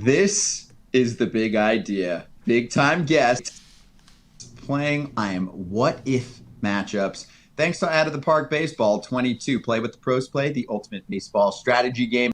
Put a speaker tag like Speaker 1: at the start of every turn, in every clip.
Speaker 1: This is the big idea. Big time guest playing what if matchups. Thanks to Out of the Park Baseball 22. Play with the pros play, the ultimate baseball strategy game.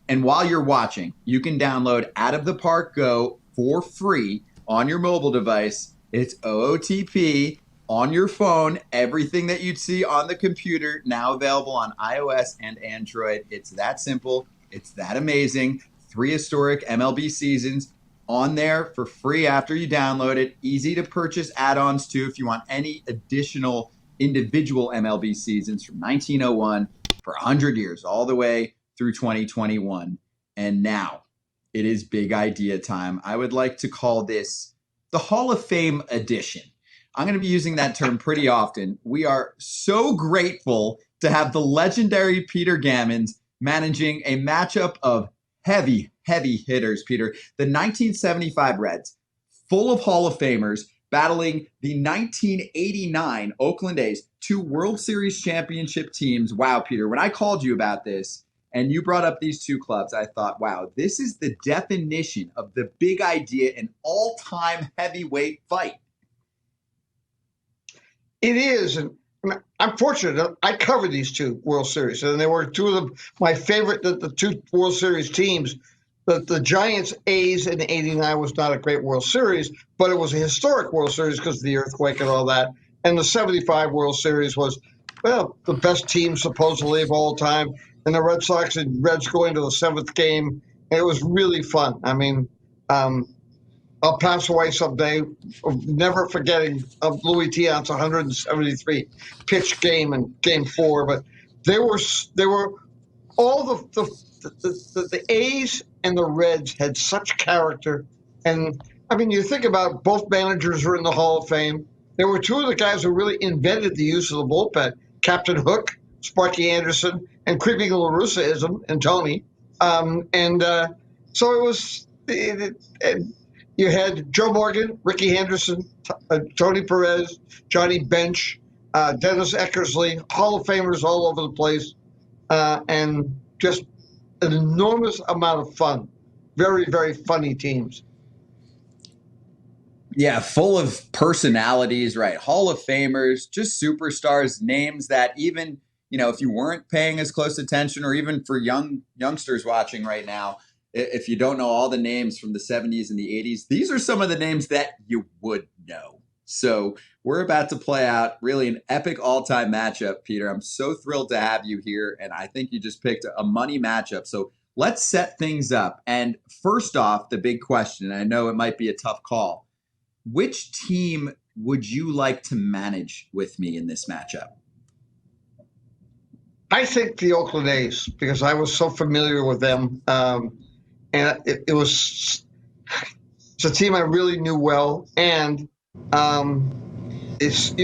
Speaker 1: And while you're watching, you can download Out of the Park Go for free on your mobile device. It's OOTP on your phone. Everything that you'd see on the computer now available on iOS and Android. It's that simple. It's that amazing. 3 historic MLB seasons on there for free after you download it. Easy to purchase add-ons too if you want any additional individual MLB seasons from 1901 for 100 years all the way through 2021. And now it is big idea time. I would like to call this the Hall of Fame edition. I'm going to be using that term pretty often. We are so grateful to have the legendary Peter Gammons managing a matchup of heavy hitters, Peter. The 1975 Reds, full of Hall of Famers, battling the 1989 Oakland A's, 2 World Series championship teams. Wow, Peter, when I called you about this and you brought up these 2 clubs, I thought, wow, this is the definition of the big idea, an all-time heavyweight fight.
Speaker 2: It is, and I'm fortunate. I covered these 2 World Series, and they were 2 of my favorite. The 2 World Series teams. The Giants A's in '89 was not a great World Series, but it was a historic World Series because of the earthquake and all that. And the '75 World Series was, well, the best team supposedly of all time. And the Red Sox and Reds going to the 7th game, and it was really fun. I mean, I'll pass away someday of never forgetting of Louis Tion's 173 pitch game in Game 4. But they were all the A's and the Reds had such character. And I mean, you think about both managers were in the Hall of Fame. There were 2 of the guys who really invented the use of the bullpen: Captain Hook, Sparky Anderson, and Creepy La Russaism and Tony. So it was. You had Joe Morgan, Ricky Henderson, Tony Perez, Johnny Bench, Dennis Eckersley, Hall of Famers all over the place, and just an enormous amount of fun. Very, very funny teams.
Speaker 1: Yeah, full of personalities, right? Hall of Famers, just superstars, names that even, if you weren't paying as close attention, or even for youngsters watching right now, if you don't know all the names from the 70s and the 80s, these are some of the names that you would know. So we're about to play out really an epic all-time matchup, Peter. I'm so thrilled to have you here, and I think you just picked a money matchup. So let's set things up. And first off, the big question, and I know it might be a tough call, which team would you like to manage with me in this matchup?
Speaker 2: I think the Oakland A's, because I was so familiar with them. And it's a team I really knew well. And as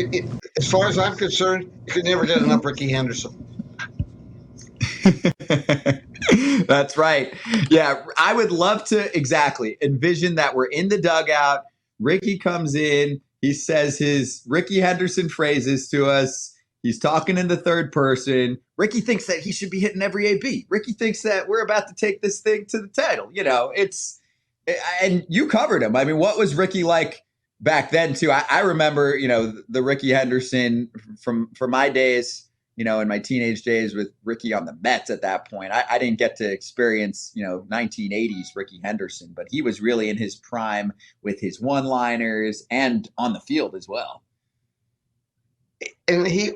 Speaker 2: far as I'm concerned, you could never get enough Ricky Henderson.
Speaker 1: That's right. Yeah, I would love to envision that we're in the dugout. Ricky comes in. He says his Ricky Henderson phrases to us. He's talking in the third person. Ricky thinks that he should be hitting every AB. Ricky thinks that we're about to take this thing to the title. And you covered him. I mean, what was Ricky like back then too? I remember, the Ricky Henderson from my days, in my teenage days with Ricky on the Mets at that point. I didn't get to experience, 1980s Ricky Henderson, but he was really in his prime with his one-liners and on the field as well.
Speaker 2: And he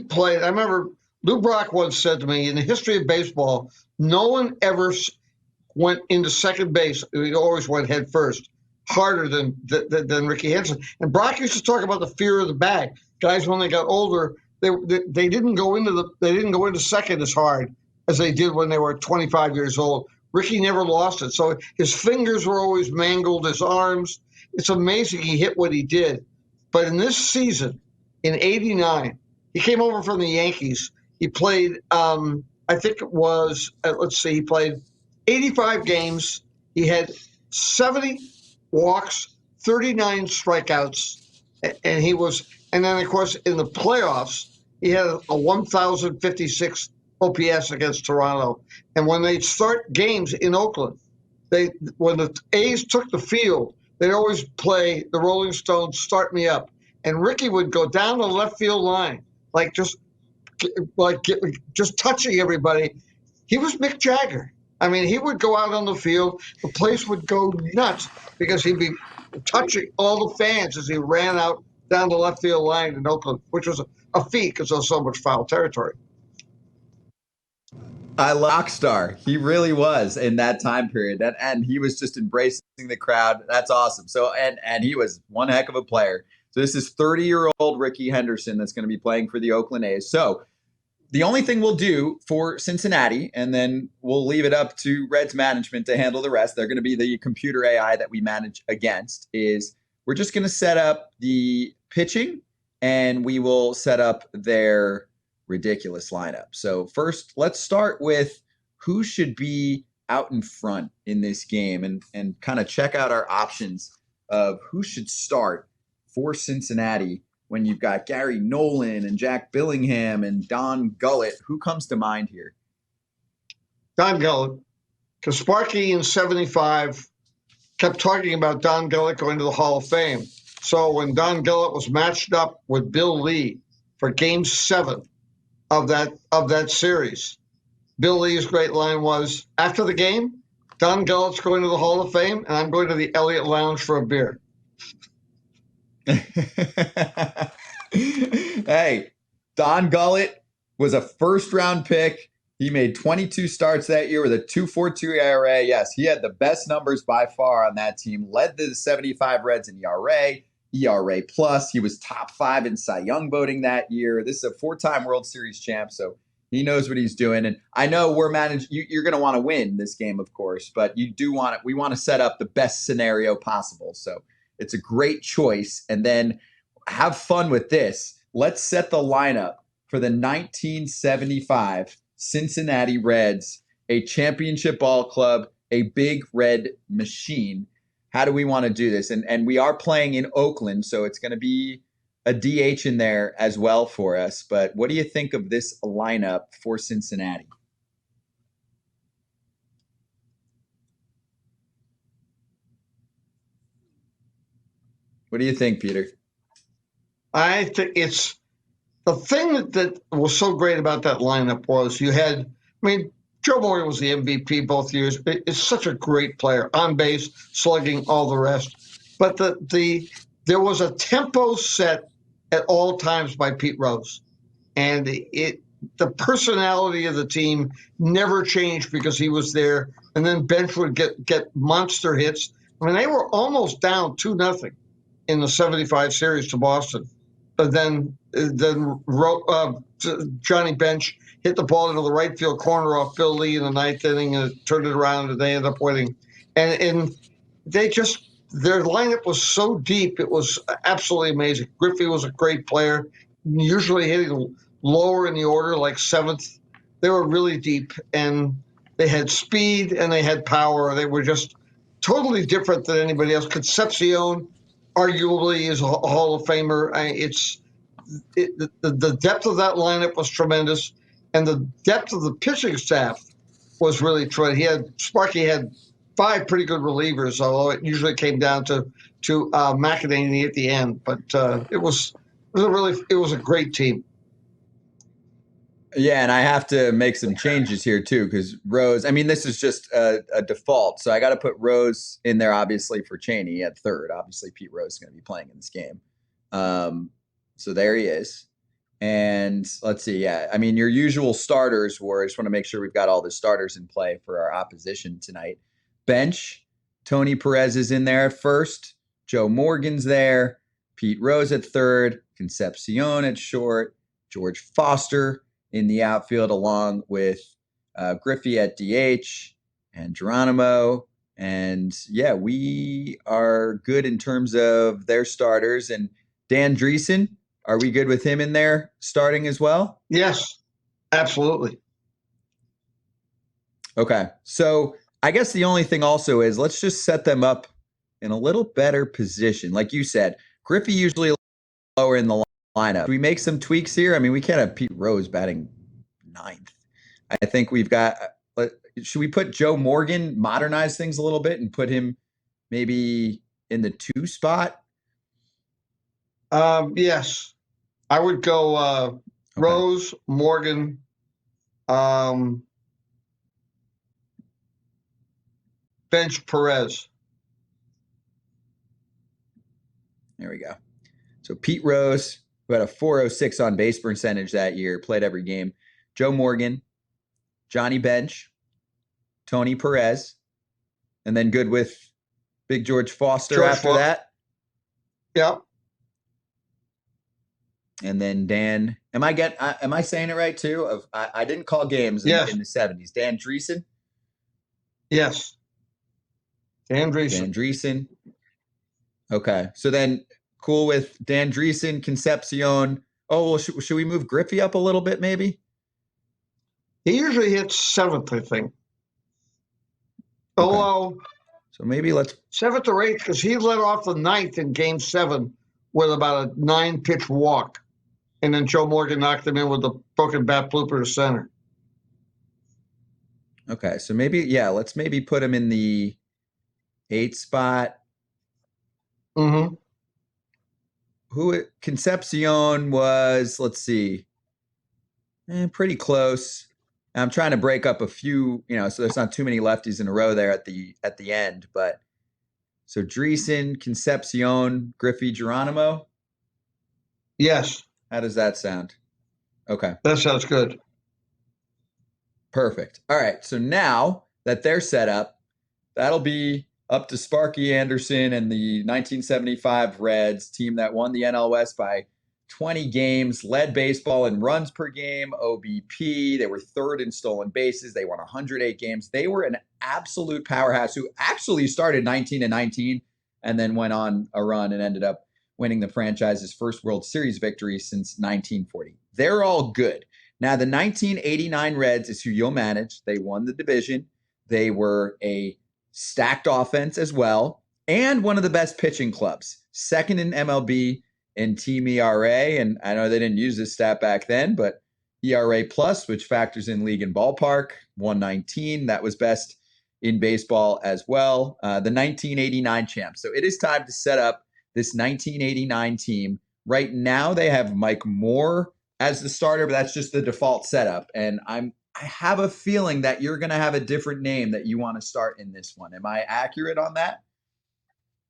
Speaker 2: played. I remember Lou Brock once said to me, in the history of baseball, no one ever went into second base. He always went head first, harder than Ricky Henderson. And Brock used to talk about the fear of the bag. Guys, when they got older, they didn't go into second as hard as they did when they were 25 years old. Ricky never lost it. So his fingers were always mangled, his arms. It's amazing he hit what he did. But in this season, in '89, he came over from the Yankees. He played, I think it was, he played 85 games. He had 70 walks, 39 strikeouts, and then of course in the playoffs, he had a 1,056 OPS against Toronto. And when they start games in Oakland, when the A's took the field, they'd always play the Rolling Stones' "Start Me Up," and Ricky would go down the left field line, like just touching everybody. He was Mick Jagger. I mean, he would go out on the field, the place would go nuts because he'd be touching all the fans as he ran out down the left field line in Oakland, which was a feat because there was so much foul territory.
Speaker 1: I rock star. He really was in that time period, and he was just embracing the crowd. That's awesome. So and he was one heck of a player. So this is 30-year-old Ricky Henderson that's going to be playing for the Oakland A's. So the only thing we'll do for Cincinnati, and then we'll leave it up to Reds management to handle the rest. They're going to be the computer AI that we manage against. Is we're just going to set up the pitching, and we will set up their ridiculous lineup. So first, let's start with who should be out in front in this game, and kind of check out our options of who should start for Cincinnati when you've got Gary Nolan and Jack Billingham and Don Gullett. Who comes to mind here?
Speaker 2: Don Gullett, because Sparky in '75 kept talking about Don Gullett going to the Hall of Fame. So when Don Gullett was matched up with Bill Lee for Game 7 of that series, Bill Lee's great line was, after the game, Don Gullett's going to the Hall of Fame, and I'm going to the Elliott Lounge for a beer.
Speaker 1: Hey, Don Gullett was a first-round pick. He made 22 starts that year with a 2.42 ERA. Yes, he had the best numbers by far on that team. Led the 75 Reds in ERA plus. He was top 5 in Cy Young voting that year. This is a 4-time World Series champ, so he knows what he's doing. And I know we're managed. You're going to want to win this game, of course, but we want to set up the best scenario possible. So it's a great choice. And then have fun with this. Let's set the lineup for the 1975 Cincinnati Reds, a championship ball club, a big red machine. How do we want to do this? And we are playing in Oakland, so it's going to be a DH in there as well for us. But what do you think of this lineup for Cincinnati? What do you think, Peter?
Speaker 2: I think it's the thing that was so great about that lineup was you had, I mean, Joe Morgan was the MVP both years. It's such a great player, on base, slugging, all the rest. But there was a tempo set at all times by Pete Rose, and the personality of the team never changed because he was there. And then Bench would get monster hits. I mean, they were almost down 2-0 in the '75 series to Boston, but then Johnny Bench hit the ball into the right field corner off Bill Lee in the 9th inning, and it turned it around, and they ended up winning. And their lineup was so deep, it was absolutely amazing. Griffey was a great player, usually hitting lower in the order, like 7th. They were really deep, and they had speed and they had power. They were just totally different than anybody else. Concepcion arguably is a Hall of Famer. The depth of that lineup was tremendous, and the depth of the pitching staff was really tremendous. Sparky had 5 pretty good relievers, although it usually came down to McEnany at the end. But it was a great team.
Speaker 1: Yeah, and I have to make some changes here too, because Rose, I mean, this is just a default. So I got to put Rose in there, obviously, for Cheney at third. Obviously, Pete Rose is going to be playing in this game. So there he is. And let's see. Yeah, I mean, your usual starters were, I just want to make sure we've got all the starters in play for our opposition tonight. Bench, Tony Perez is in there at first. Joe Morgan's there. Pete Rose at third. Concepcion at short. George Foster in the outfield, along with Griffey at DH and Geronimo. And yeah, we are good in terms of their starters. And Dan Dreesen, are we good with him in there starting as well?
Speaker 2: Yes, absolutely.
Speaker 1: Okay. So I guess the only thing also is let's just set them up in a little better position. Like you said, Griffey usually lower in the lineup. Do we make some tweaks here? I mean, we can't have Pete Rose batting 9th. I think we've got, should we put Joe Morgan, modernize things a little bit, and put him maybe in the 2 spot?
Speaker 2: Yes. I would go
Speaker 1: Okay.
Speaker 2: Rose, Morgan, bench Perez.
Speaker 1: There we go. So Pete Rose, who had a 406 on base percentage that year, played every game. Joe Morgan, Johnny Bench, Tony Perez, and then good with Big George Foster after that.
Speaker 2: Yep.
Speaker 1: And then Dan, am I saying it right too? I didn't call games in the 70s. Dan Dreesen?
Speaker 2: Yes. Dan Dreesen.
Speaker 1: Dan Dreesen. Okay. So then cool with Dan Dreesen, Concepcion. Oh, well, should we move Griffey up a little bit maybe?
Speaker 2: He usually hits 7th, I think.
Speaker 1: Okay.
Speaker 2: Although,
Speaker 1: so maybe let's
Speaker 2: 7th or 8th, because he led off the 9th in Game 7 with about a 9-pitch walk. And then Joe Morgan knocked him in with a broken bat blooper to center.
Speaker 1: Okay, so let's maybe put him in the 8 spot.
Speaker 2: Mm-hmm.
Speaker 1: Concepcion was, let's see, pretty close. I'm trying to break up a few, so there's not too many lefties in a row there at the end. But so Dreesen, Concepcion, Griffey, Geronimo.
Speaker 2: Yes.
Speaker 1: How does that sound? Okay.
Speaker 2: That sounds good.
Speaker 1: Perfect. All right. So now that they're set up, that'll be up to Sparky Anderson and the 1975 Reds, team that won the NL West by 20 games, led baseball in runs per game, OBP. They were 3rd in stolen bases. They won 108 games. They were an absolute powerhouse who actually started 19-19 and then went on a run and ended up winning the franchise's first World Series victory since 1940. They're all good. Now, the 1989 Reds is who you'll manage. They won the division. They were a stacked offense as well, and one of the best pitching clubs. 2nd in MLB in team ERA, and I know they didn't use this stat back then, but ERA plus, which factors in league and ballpark, 119. That was best in baseball as well. The 1989 champs. So it is time to set up this 1989 team. Right now, they have Mike Moore as the starter, but that's just the default setup. And I have a feeling that you're going to have a different name that you want to start in this one. Am I accurate on that?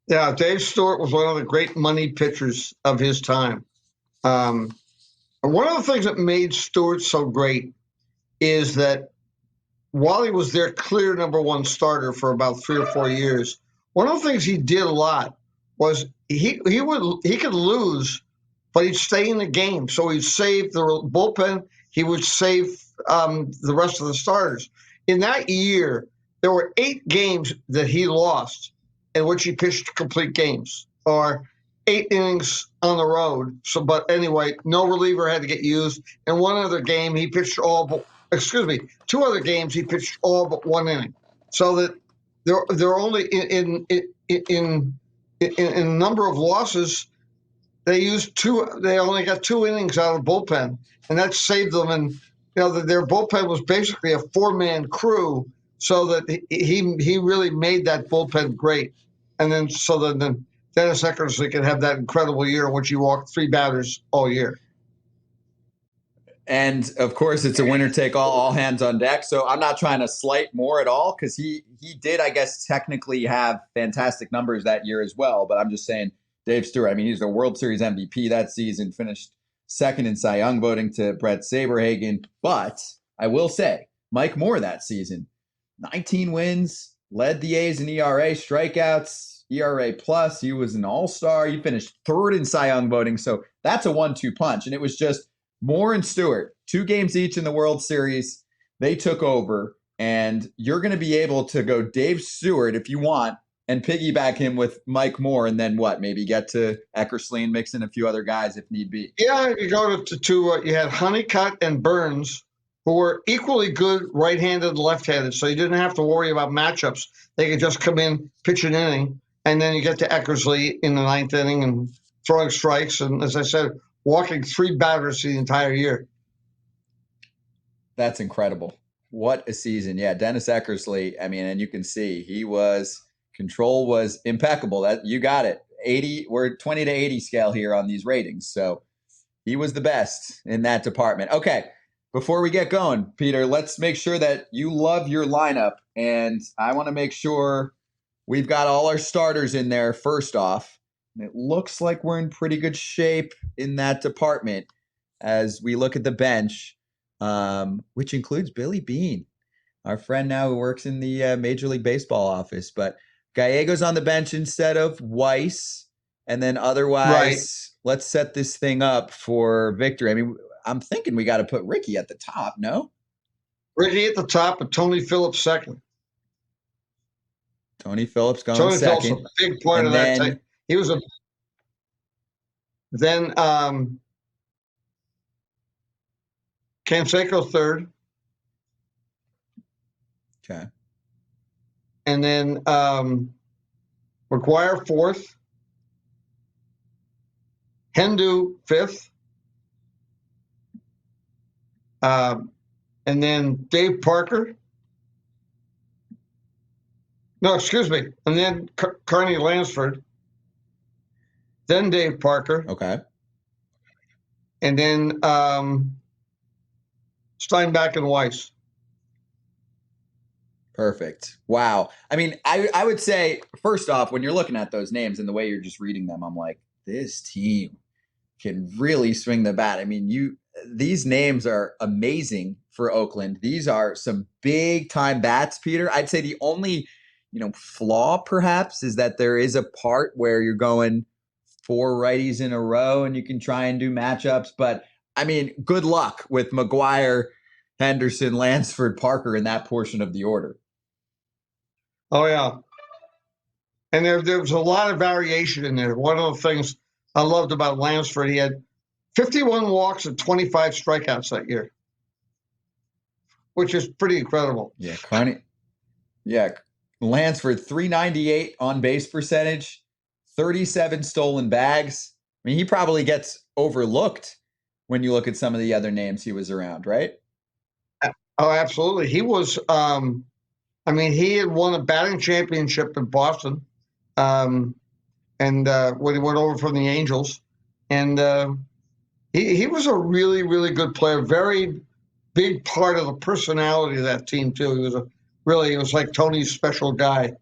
Speaker 2: Yeah, Dave Stewart was one of the great money pitchers of his time. And one of the things that made Stewart so great is that while he was their clear number 1 starter for about 3 or 4 years, one of the things he did a lot was he could lose, but he'd stay in the game. So he'd save the bullpen. He would save the rest of the starters. In that year, there were 8 games that he lost in which he pitched complete games, or 8 innings on the road. So, but anyway, no reliever had to get used. And 2 other games he pitched all but 1 inning. So that they're only in number of losses, they only got 2 innings out of the bullpen, and that saved them. And their bullpen was basically a 4-man crew, so that he really made that bullpen great. And then so then Dennis Eckersley could have that incredible year in which he walked 3 batters all year.
Speaker 1: And of course, it's a winner take all hands on deck. So I'm not trying to slight Moore at all, because he did, I guess, technically have fantastic numbers that year as well. But I'm just saying, Dave Stewart, I mean, he's the World Series MVP that season, finished 2nd in Cy Young voting to Brett Saberhagen. But I will say, Mike Moore that season, 19 wins, led the A's in ERA, strikeouts, ERA plus. He was an all-star. He finished 3rd in Cy Young voting. So that's a 1-2 punch. And it was just Moore and Stewart, 2 games each in the World Series. They took over, and you're going to be able to go Dave Stewart if you want and piggyback him with Mike Moore, and then what? Maybe get to Eckersley and mix in a few other guys if need be.
Speaker 2: Yeah, you go to you had Honeycutt and Burns, who were equally good right-handed and left-handed, so you didn't have to worry about matchups. They could just come in, pitch an inning, and then you get to Eckersley in the 9th inning and throwing strikes, and as I said, walking 3 batters the entire year.
Speaker 1: That's incredible. What a season. Yeah, Dennis Eckersley, I mean, and you can see control was impeccable. That you got it. 80, we're 20 to 80 scale here on these ratings. So he was the best in that department. Okay, before we get going, Peter, let's make sure that you love your lineup. And I want to make sure we've got all our starters in there first off. And it looks like we're in pretty good shape in that department as we look at the bench, which includes Billy Beane, our friend now who works in the Major League Baseball office. But Gallegos on the bench instead of Weiss. And then otherwise, let's set this thing up for victory. I mean, I'm thinking we got to put Ricky at the top, no?
Speaker 2: Ricky at the top and Tony Phillips second.
Speaker 1: Tony Phillips going second.
Speaker 2: Phillips a big part of that team. He was a – then Canseco third.
Speaker 1: Okay.
Speaker 2: And then McGuire fourth. Hendu fifth. And then Dave Parker. No, excuse me. And then Carney Lansford. Then Dave Parker.
Speaker 1: Okay.
Speaker 2: And then Steinbach and Weiss.
Speaker 1: Perfect. Wow. I mean, I would say, first off, when you're looking at those names and the way you're just reading them, I'm like, this team can really swing the bat. I mean, these names are amazing for Oakland. These are some big time bats, Peter. I'd say the only, flaw perhaps is that there is a part where you're going 4 righties in a row and you can try and do matchups. But I mean, good luck with McGuire, Henderson, Lansford, Parker in that portion of the order.
Speaker 2: Oh, yeah. And there was a lot of variation in there. One of the things I loved about Lansford, he had 51 walks and 25 strikeouts that year, which is pretty incredible.
Speaker 1: Yeah, Carney. Yeah, Lansford, 398 on base percentage, 37 stolen bags. I mean, he probably gets overlooked when you look at some of the other names he was around, right?
Speaker 2: Oh, absolutely. He was, he had won a batting championship in Boston. And when he went over from the Angels, and he was a really, really good player. Very big part of the personality of that team too. He was like Tony's special guy.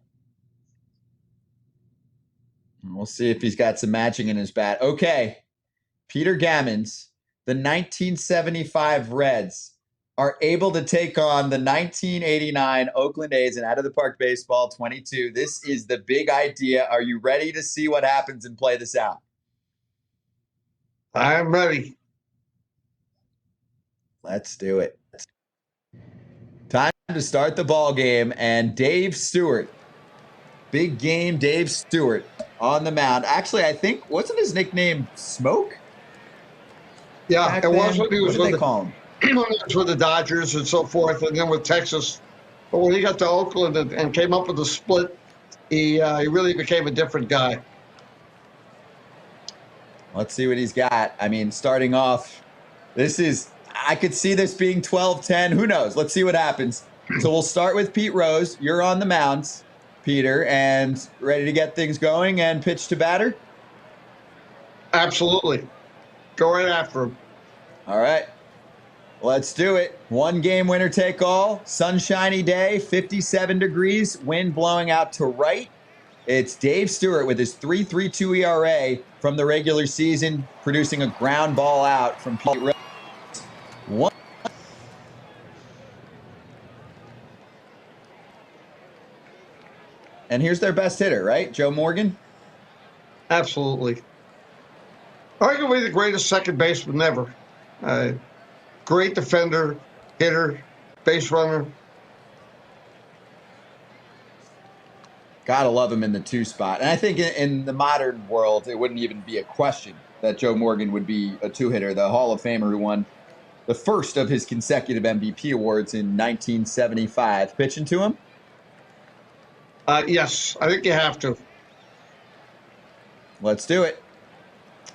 Speaker 1: We'll see if he's got some matching in his bat. Okay, Peter Gammons, the 1975 Reds are able to take on the 1989 Oakland A's in Out of the Park Baseball 22. This is the big idea. Are you ready to see what happens and play this out?
Speaker 2: I'm ready.
Speaker 1: Let's do it. Time to start the ball game, and Dave Stewart, big game Dave Stewart on the mound. Actually, I think, wasn't his nickname Smoke?
Speaker 2: Yeah, it was when he was
Speaker 1: what did they call him?
Speaker 2: With the Dodgers and so forth, and then with Texas. But when he got to Oakland and came up with the split, he really became a different guy.
Speaker 1: Let's see what he's got. I mean, starting off, I could see this being 12-10. Who knows? Let's see what happens. So we'll start with Pete Rose. You're on the mound, Peter, and ready to get things going and pitch to batter?
Speaker 2: Absolutely. Go right after him.
Speaker 1: All right. Let's do it. 1 game winner take all. Sunshiny day, 57 degrees, wind blowing out to right. It's Dave Stewart with his 3.32 ERA from the regular season, producing a ground ball out from Pete Rose. And here's their best hitter, right? Joe Morgan?
Speaker 2: Absolutely. Arguably the greatest second baseman ever. Great defender, hitter, base runner.
Speaker 1: Gotta love him in the 2 spot. And I think in the modern world, it wouldn't even be a question that Joe Morgan would be a 2-hitter. The Hall of Famer who won the first of his consecutive MVP awards in 1975. Pitching to him?
Speaker 2: Yes, I think you have to.
Speaker 1: Let's do it.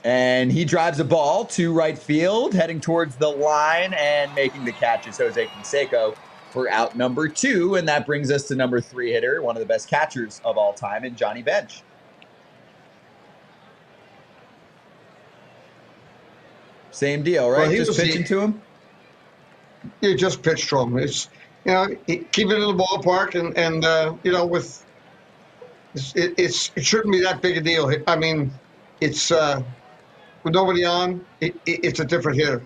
Speaker 1: And he drives a ball to right field, heading towards the line and making the catch is Jose Canseco. for out number 2, and that brings us to number 3 hitter, one of the best catchers of all time, and Johnny Bench. Same deal, right?
Speaker 2: Well,
Speaker 1: just pitching to him?
Speaker 2: You just pitch to him. It's, keep it in the ballpark, and with it shouldn't be that big a deal. I mean, it's with nobody on, it's a different hitter.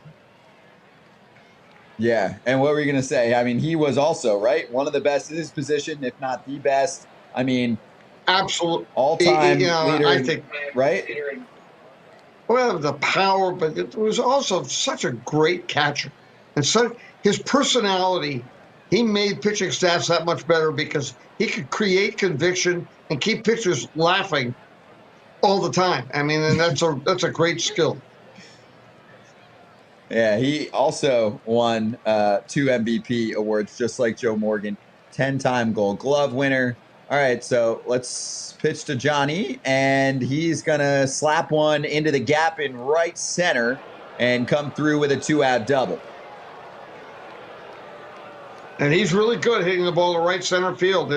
Speaker 1: Yeah, and what were you going to say? I mean, he was also, right, one of the best in his position, if not the best. I mean,
Speaker 2: absolutely
Speaker 1: all-time leader,
Speaker 2: I think,
Speaker 1: right?
Speaker 2: Well, the power, but it was also such a great catcher. And so his personality, he made pitching staffs that much better because he could create conviction and keep pitchers laughing all the time. I mean, and that's a great skill.
Speaker 1: Yeah, he also won 2 MVP awards, just like Joe Morgan, 10-time Gold Glove winner. All right, so let's pitch to Johnny, and he's going to slap one into the gap in right center and come through with a 2-out double.
Speaker 2: And he's really good hitting the ball to right center field.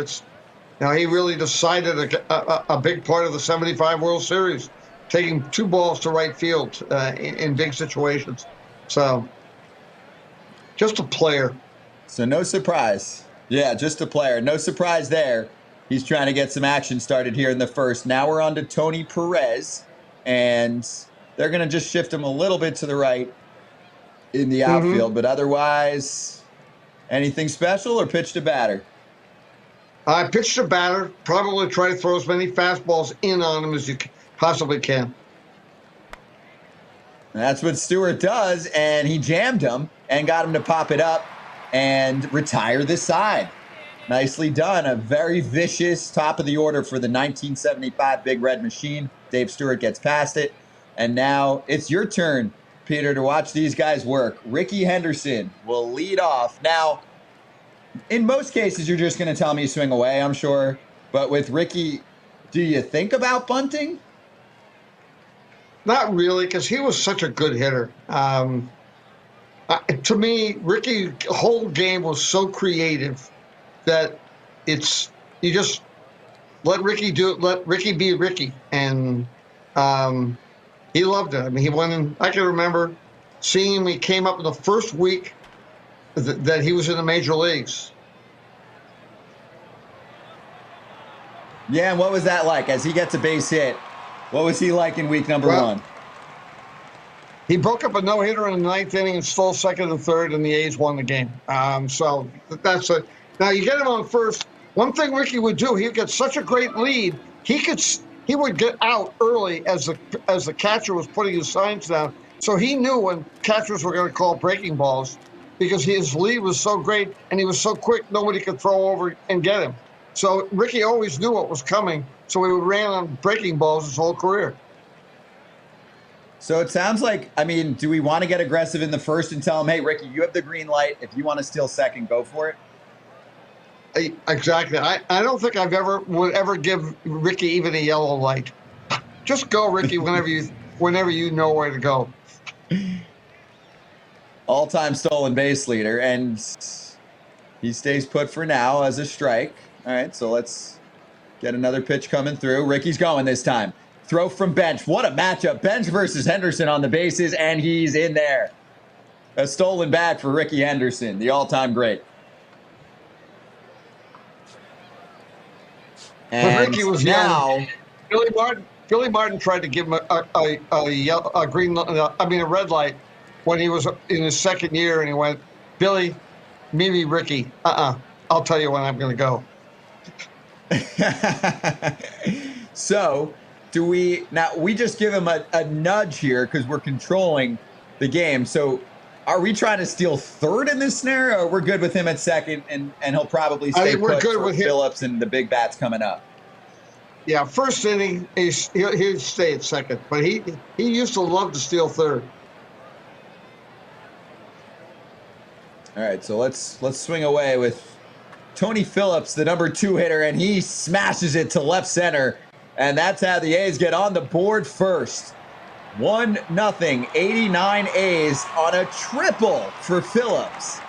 Speaker 2: He really decided a big part of the 75 World Series, taking 2 balls to right field in big situations. So, just a player.
Speaker 1: So no surprise. Yeah, just a player. No surprise there. He's trying to get some action started here in the first. Now we're on to Tony Perez, and they're going to just shift him a little bit to the right in the outfield. But otherwise, anything special or pitch to batter?
Speaker 2: I pitched to batter. Probably try to throw as many fastballs in on him as you possibly can.
Speaker 1: That's what Stewart does, and he jammed him and got him to pop it up and retire the side. Nicely done. A very vicious top of the order for the 1975 Big Red Machine. Dave Stewart gets past it. And now it's your turn, Peter, to watch these guys work. Rickey Henderson will lead off. Now, in most cases, you're just going to tell me swing away, I'm sure. But with Rickey, do you think about bunting?
Speaker 2: Not really, because he was such a good hitter. To me, Rickey's whole game was so creative that you just let Rickey do it. Let Rickey be Rickey, and he loved it. I mean, he went in. I can remember seeing him. He came up in the first week that he was in the major leagues.
Speaker 1: Yeah, and what was that like as he gets a base hit? What was he like in week number 1?
Speaker 2: He broke up a no-hitter in the 9th inning and stole second and third, and the A's won the game. So that's it. Now you get him on first. One thing Rickey would do, he'd get such a great lead, he would get out early as the catcher was putting his signs down. So he knew when catchers were going to call breaking balls because his lead was so great and he was so quick, nobody could throw over and get him. So Rickey always knew what was coming, so he ran on breaking balls his whole career.
Speaker 1: So it sounds like, I mean, do we want to get aggressive in the first and tell him, hey, Rickey, you have the green light. If you want to steal second, go for it?
Speaker 2: Exactly. I don't think would ever give Rickey even a yellow light. Just go, Rickey, whenever you know where to go.
Speaker 1: All-time stolen base leader, and he stays put for now as a strike. All right, so let's get another pitch coming through. Rickey's going this time. Throw from Bench. What a matchup. Bench versus Henderson on the bases, and he's in there. A stolen bat for Rickey Henderson, the all-time great. And
Speaker 2: Rickey was
Speaker 1: now
Speaker 2: young. Billy Martin tried to give him a red light when he was in his second year, and he went, Billy, maybe Rickey. I'll tell you when I'm going to go.
Speaker 1: So, we just give him a nudge here because we're controlling the game. So, are we trying to steal third in this scenario, or we're good with him at second, and he'll probably stay put for Phillips and the big bats coming up?
Speaker 2: Yeah, first inning, he'd stay at second, but he used to love to steal third.
Speaker 1: All right, so let's swing away with Tony Phillips, the number 2 hitter, and he smashes it to left center, and that's how the A's get on the board first. 1-0, 89 A's on a triple for Phillips.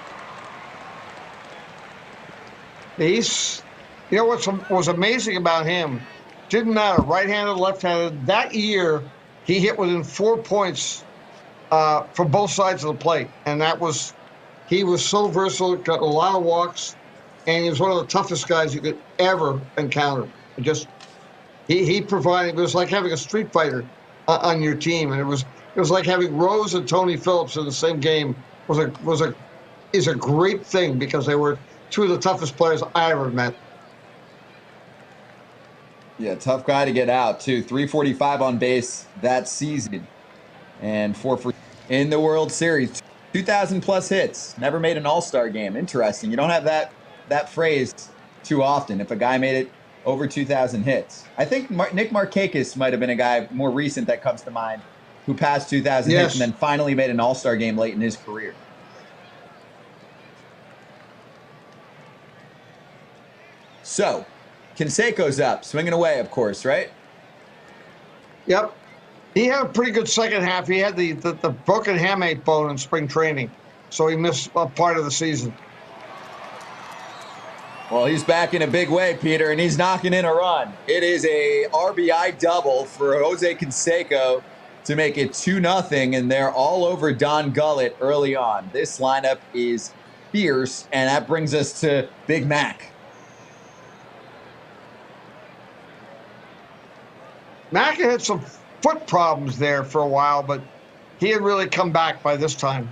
Speaker 2: He's, you know, what was amazing about him, didn't matter, right-handed, left-handed. That year, he hit within 4 points from both sides of the plate. And he was so versatile, got a lot of walks, and he was one of the toughest guys you could ever encounter. He provided, it was like having a street fighter on your team. And it was like having Rose and Tony Phillips in the same game is a great thing because they were two of the toughest players I ever met.
Speaker 1: Yeah, tough guy to get out, too. 345 on base that season. And 4 for in the World Series. 2,000 plus hits. Never made an All-Star game. Interesting. You don't have that phrase too often. If a guy made it over 2,000 hits. I think Nick Markakis might have been a guy more recent that comes to mind who passed 2,000 hits and then finally made an All-Star game late in his career. So, Canseco's up, swinging away, of course, right?
Speaker 2: Yep. He had a pretty good second half. He had the broken hamate bone in spring training, so he missed a part of the season.
Speaker 1: Well, he's back in a big way, Peter, and he's knocking in a run. It is a RBI double for Jose Canseco to make it 2-0, and they're all over Don Gullett early on. This lineup is fierce, and that brings us to Big Mac.
Speaker 2: Mac had some foot problems there for a while, but he had really come back by this time.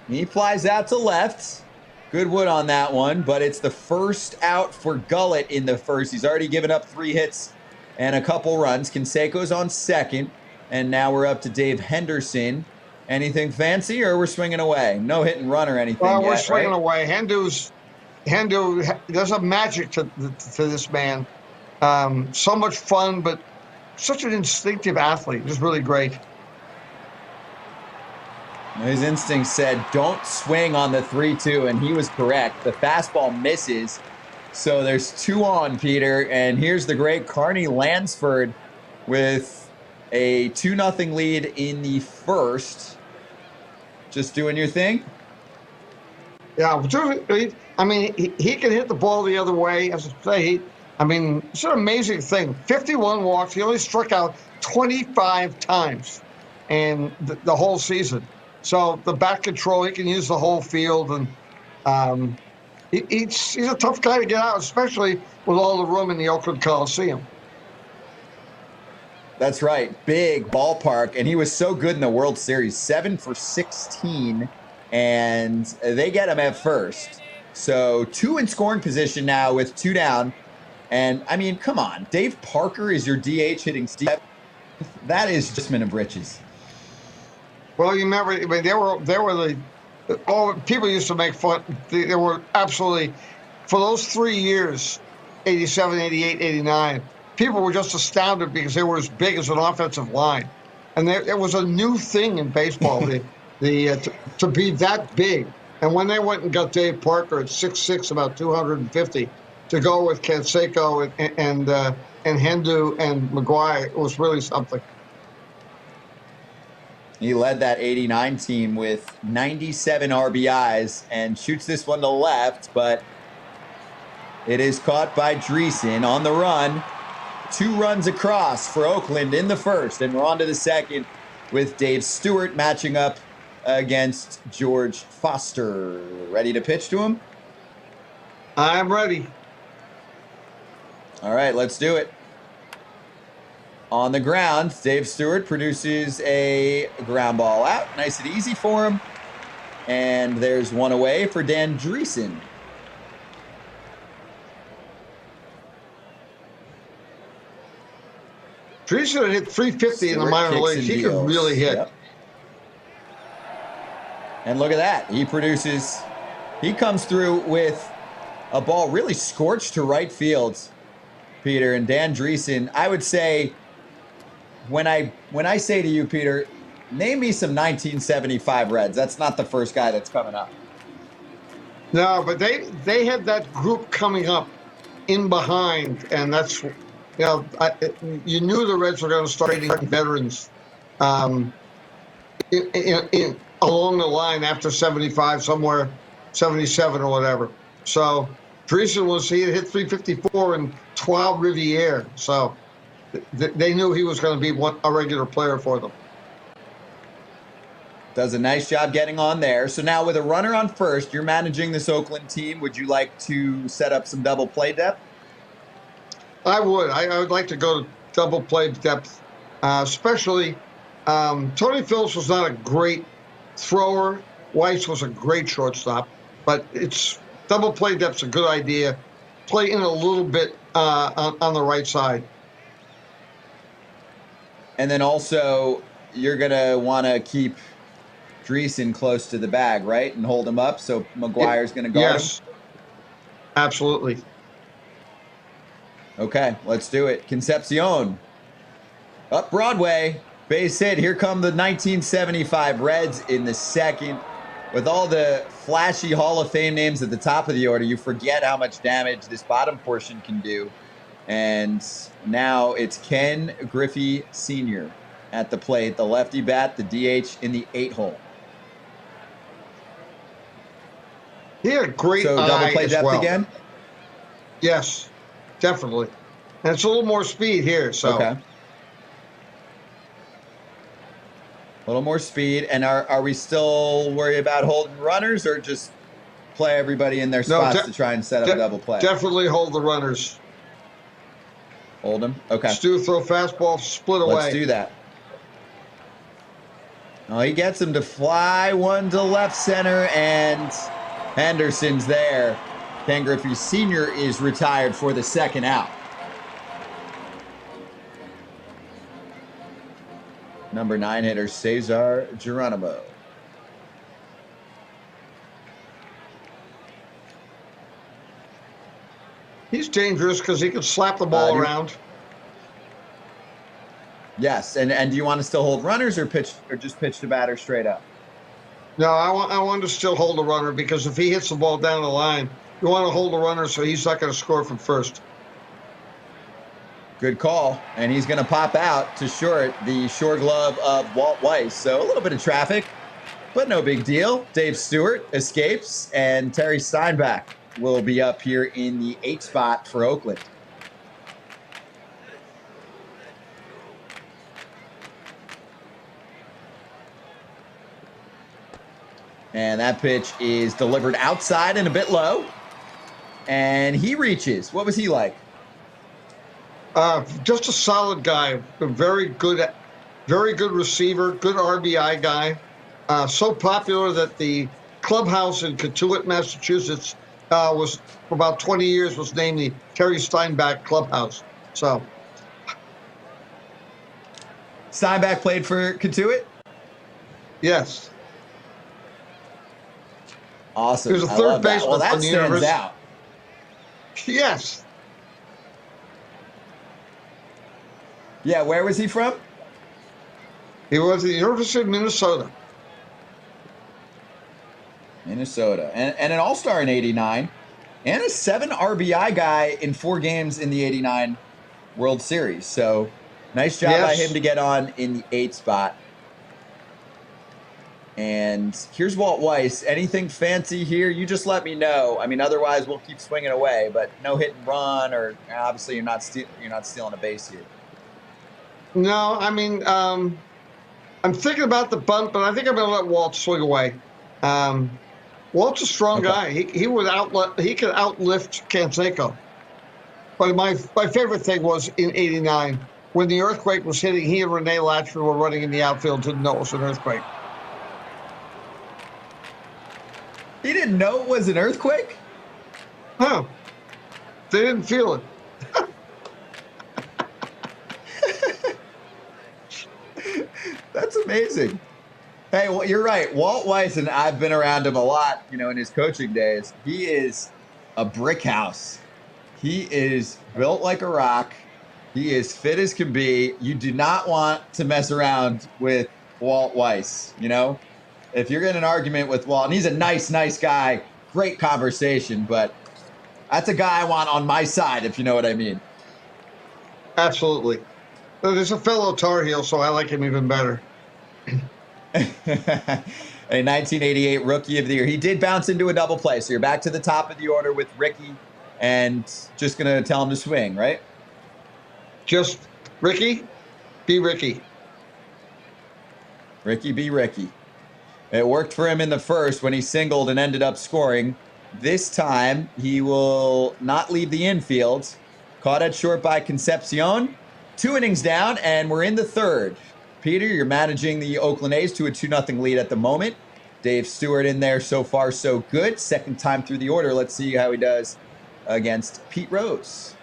Speaker 1: He flies out to left. Good wood on that one, but it's the first out for Gullett in the first. He's already given up 3 hits and a couple runs. Canseco's on second, and now we're up to Dave Henderson. Anything fancy, or we're swinging away? No hit and run or anything
Speaker 2: Well, we're
Speaker 1: yet,
Speaker 2: swinging
Speaker 1: right?
Speaker 2: away. Hendu, there's a magic to this man. So much fun, but such an instinctive athlete. Just really great.
Speaker 1: His instinct said, don't swing on the 3-2, and he was correct. The fastball misses, so there's 2 on, Peter, and here's the great Carney Lansford with a 2-0 lead in the first. Just doing your thing?
Speaker 2: Yeah, I mean, he can hit the ball the other way. As I say, it's an amazing thing. 51 walks. He only struck out 25 times in the whole season. So the bat control, he can use the whole field, and he's a tough guy to get out, especially with all the room in the Oakland Coliseum.
Speaker 1: That's right. Big ballpark, and he was so good in the World Series. 7 for 16, and they get him at first. So 2 in scoring position now with 2 down. And, I mean, come on. Dave Parker is your DH hitting Steve. That is just mint of britches.
Speaker 2: Well, you remember, people used to make fun. They were absolutely, for those 3 years, 87, 88, 89, people were just astounded because they were as big as an offensive line. And it was a new thing in baseball to be that big. And when they went and got Dave Parker at 6'6", about 250, to go with Canseco and Hendu and McGuire, it was really something.
Speaker 1: He led that 89 team with 97 RBIs and shoots this one to left, but it is caught by Dreesen on the run. 2 runs across for Oakland in the first, and we're on to the second with Dave Stewart matching up against George Foster. Ready to pitch to him?
Speaker 2: I'm ready.
Speaker 1: All right, let's do it. On the ground, Dave Stewart produces a ground ball out. Nice and easy for him. And there's one away for Dan Dreesen.
Speaker 2: Dreesen had hit 350 in the minor leagues. He could really hit. Yep.
Speaker 1: And look at that. He comes through with a ball really scorched to right field, Peter. And Dan Dreesen, I would say, when I say to you, Peter, name me some 1975 Reds, that's not the first guy that's coming up.
Speaker 2: No, but they had that group coming up in behind, and that's, you knew the Reds were going to start trading veterans along the line after 75 somewhere. 77 or whatever. So Dreesen he had hit 354 in 12 Riviere. So they knew he was going to be a regular player for them.
Speaker 1: Does a nice job getting on there. So now with a runner on first, you're managing this Oakland team. Would you like to set up some double play depth?
Speaker 2: I would. I would like to go to double play depth, especially Tony Phillips was not a great thrower. Weiss was a great shortstop, but it's double play depth's a good idea. Play in a little bit on the right side.
Speaker 1: And then also, you're going to want to keep Dreesen close to the bag, right? And hold him up so McGuire's going to guard him?
Speaker 2: Yes, absolutely.
Speaker 1: Okay, let's do it. Concepcion. Up Broadway. Base hit. Here come the 1975 Reds in the second. With all the flashy Hall of Fame names at the top of the order, you forget how much damage this bottom portion can do. And now it's Ken Griffey Sr. at the plate. The lefty bat, the DH in the 8-hole.
Speaker 2: He had a great
Speaker 1: So double play depth again?
Speaker 2: Yes, definitely. And it's a little more speed here. So.
Speaker 1: Okay. A little more speed. And are we still worried about holding runners or just play everybody in their spots to try and set up a double play?
Speaker 2: Definitely hold the runners.
Speaker 1: Hold them? Okay.
Speaker 2: Stu throw fastball, split away.
Speaker 1: Let's do that. Oh, he gets him to fly one to left center, and Henderson's there. Ken Griffey Sr. is retired for the second out. Number 9 hitter, Cesar Geronimo.
Speaker 2: He's dangerous because he can slap the ball around.
Speaker 1: Yes, and do you want to still hold runners or just pitch the batter straight up?
Speaker 2: No, I want to still hold the runner because if he hits the ball down the line, you want to hold the runner so he's not going to score from first.
Speaker 1: Good call. And he's going to pop out to short, the short glove of Walt Weiss. So a little bit of traffic, but no big deal. Dave Stewart escapes, and Terry Steinbach will be up here in the 8th spot for Oakland. And that pitch is delivered outside and a bit low. And he reaches. What was he like?
Speaker 2: Just a solid guy. A very good receiver, good RBI guy. So popular that the clubhouse in Catuit, Massachusetts, was for about 20 years was named the Terry Steinbach Clubhouse. So
Speaker 1: Steinbach played for Catuit?
Speaker 2: Yes.
Speaker 1: Awesome.
Speaker 2: He was a third baseman.
Speaker 1: Well, that stands out.
Speaker 2: Yes.
Speaker 1: Yeah, where was he from?
Speaker 2: He was at the University of Minnesota.
Speaker 1: Minnesota. And an all-star in 89. And a 7 RBI guy in 4 games in the 89 World Series. So nice job by him to get on in the 8th spot. And here's Walt Weiss. Anything fancy here? You just let me know. I mean, otherwise we'll keep swinging away. But no hit and run, or obviously you're not stealing a base here.
Speaker 2: No, I mean, I'm thinking about the bunt, but I think I'm going to let Walt swing away. Walt's a strong guy. He could outlift Canseco. But my favorite thing was in '89 when the earthquake was hitting. He and Rene Latchford were running in the outfield, didn't know it was an earthquake.
Speaker 1: He didn't know it was an earthquake?
Speaker 2: Huh. They didn't feel it.
Speaker 1: That's amazing. Hey, well, you're right. Walt Weiss, and I've been around him a lot, in his coaching days. He is a brick house. He is built like a rock. He is fit as can be. You do not want to mess around with Walt Weiss, If you're in an argument with Walt, and he's a nice guy, great conversation, but that's a guy I want on my side, if you know what I mean.
Speaker 2: Absolutely. There's a fellow Tar Heel, so I like him even better.
Speaker 1: a 1988 Rookie of the Year. He did bounce into a double play, so you're back to the top of the order with Ricky, and just going to tell him to swing, right?
Speaker 2: Just Ricky, be Ricky.
Speaker 1: Ricky be Ricky. It worked for him in the first when he singled and ended up scoring. This time, he will not leave the infield. Caught at short by Concepcion. 2 innings down, and we're in the third. Peter, you're managing the Oakland A's to a 2-0 lead at the moment. Dave Stewart in there so far so good. Second time through the order. Let's see how he does against Pete Rose.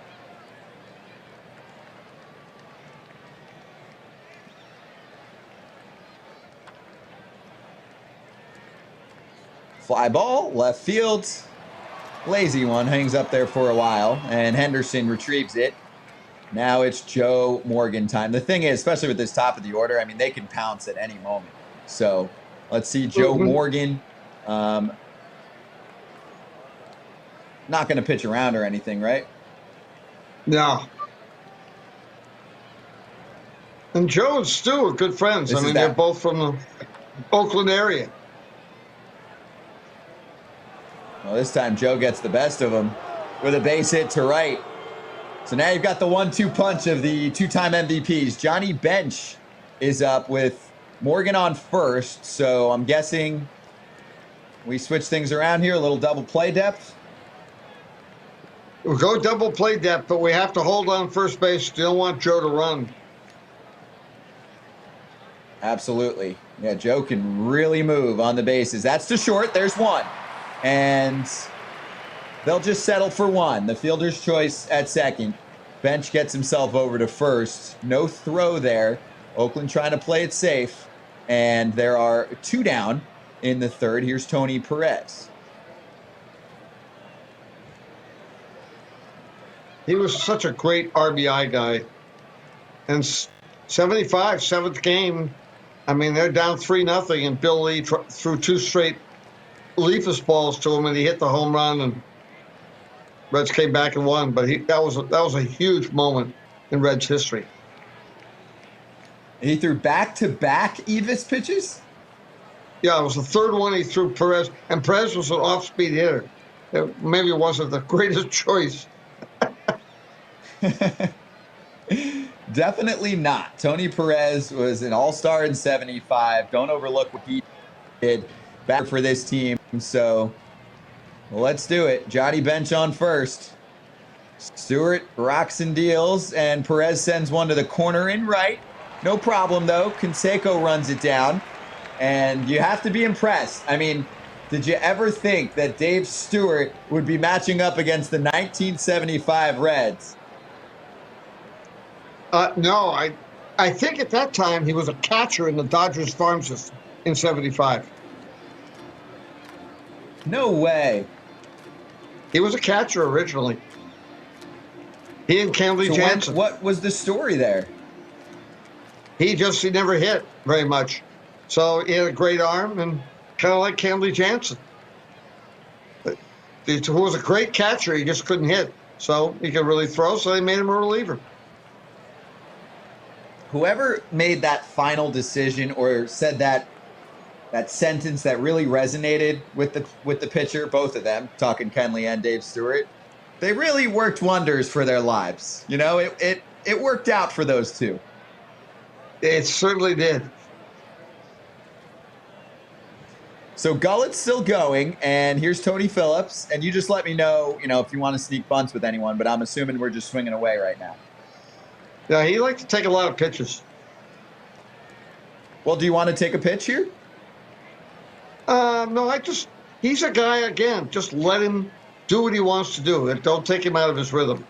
Speaker 1: Fly ball, left field. Lazy one, hangs up there for a while, and Henderson retrieves it. Now it's Joe Morgan time. The thing is, especially with this top of the order, I mean, they can pounce at any moment. So let's see Joe Morgan. Not going to pitch around or anything, right?
Speaker 2: No. And Joe and Stu are good friends. I mean, they're both from the Oakland area.
Speaker 1: Well, this time Joe gets the best of him with a base hit to right. So now you've got the 1-2 punch of the 2-time MVPs. Johnny Bench is up with Morgan on first. So I'm guessing we switch things around here, a little double play depth.
Speaker 2: We'll go double play depth, but we have to hold on first base. Still want Joe to run.
Speaker 1: Absolutely. Yeah, Joe can really move on the bases. That's to short. There's one. And they'll just settle for one. The fielder's choice at second. Bench gets himself over to first. No throw there. Oakland trying to play it safe. And there are 2 down in the third. Here's Tony Perez.
Speaker 2: He was such a great RBI guy. And 75, 7th game. I mean, they're down 3-0, and Bill Lee threw 2 straight leafless balls to him, and he hit the home run, and Reds came back and won. But that was a huge moment in Reds history.
Speaker 1: He threw back-to-back Evis pitches?
Speaker 2: Yeah, it was the third one he threw Perez, and Perez was an off-speed hitter. It maybe wasn't the greatest choice.
Speaker 1: Definitely not. Tony Perez was an all-star in 75. Don't overlook what he did back for this team. So let's do it. Johnny Bench on first. Stewart rocks and deals, and Perez sends one to the corner in right. No problem, though. Canseco runs it down, and you have to be impressed. I mean, did you ever think that Dave Stewart would be matching up against the 1975 Reds?
Speaker 2: No, I think at that time he was a catcher in the Dodgers farm system in 75.
Speaker 1: No way.
Speaker 2: He was a catcher originally. He and Kenley Jansen.
Speaker 1: What was the story there?
Speaker 2: He never hit very much. So he had a great arm, and kind of like Kenley Jansen. He was a great catcher. He just couldn't hit. So he could really throw, so they made him a reliever.
Speaker 1: Whoever made that final decision or said that sentence that really resonated with the pitcher, both of them, talking Kenley and Dave Stewart, they really worked wonders for their lives. You know, it worked out for those two.
Speaker 2: It certainly did.
Speaker 1: So Gullett's still going, and here's Tony Phillips, and you just let me know, if you want to sneak bunts with anyone, but I'm assuming we're just swinging away right now.
Speaker 2: Yeah, he likes to take a lot of pitches.
Speaker 1: Well, do you want to take a pitch here?
Speaker 2: No, he's a guy, again, just let him do what he wants to do. Don't take him out of his rhythm.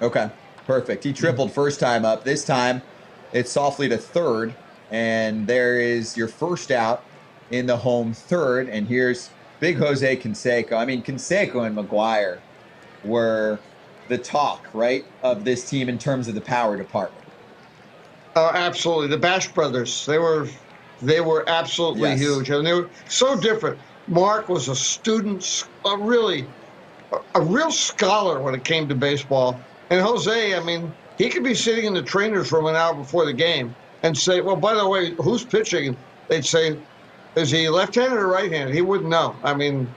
Speaker 1: Okay, perfect. He tripled first time up. This time, it's softly to third, and there is your first out in the home third, and here's big Jose Canseco. I mean, Canseco and McGuire were the talk, right, of this team in terms of the power department.
Speaker 2: Absolutely. The Bash brothers, they were absolutely huge. And they were so different. Mark was a student, a real scholar when it came to baseball. And Jose, I mean, he could be sitting in the trainer's room an hour before the game and say, well, by the way, who's pitching? they'd say, "Is he left-handed or right-handed?" He wouldn't know. I mean,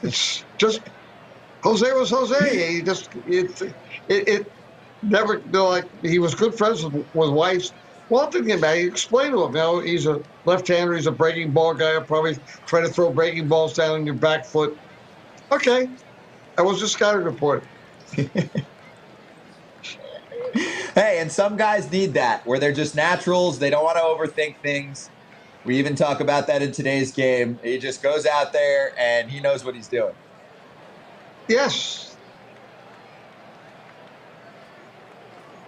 Speaker 2: it's just Jose was Jose. He just it never like he was good friends with Weiss. One thing about it, he explained to him, he's a left-hander. He's a breaking ball guy. I'll probably try to throw breaking balls down on your back foot. Okay, I was just scouting report.
Speaker 1: Hey, and some guys need that where they're just naturals. They don't want to overthink things. We even talk about that in today's game. He just goes out there and he knows what he's doing.
Speaker 2: Yes.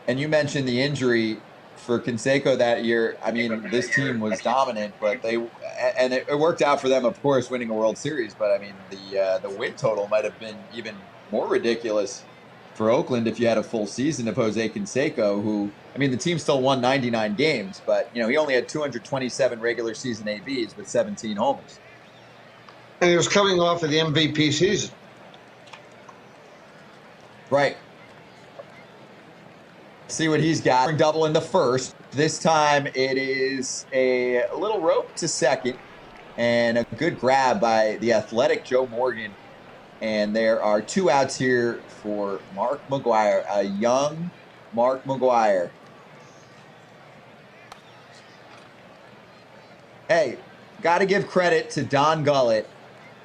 Speaker 1: And you mentioned the injury for Canseco that year. I mean, this team was dominant, but it worked out for them, of course, winning a World Series. But I mean, the win total might have been even more ridiculous for Oakland if you had a full season of Jose Canseco, who, I mean, the team still won 99 games, but he only had 227 regular season ABs with 17 homers.
Speaker 2: And he was coming off of the MVP season.
Speaker 1: Right. See what he's got. Double in the first. This time it is a little rope to second and a good grab by the athletic Joe Morgan. And there are 2 outs here for Mark McGwire, a young Mark McGwire. Hey, got to give credit to Don Gullett.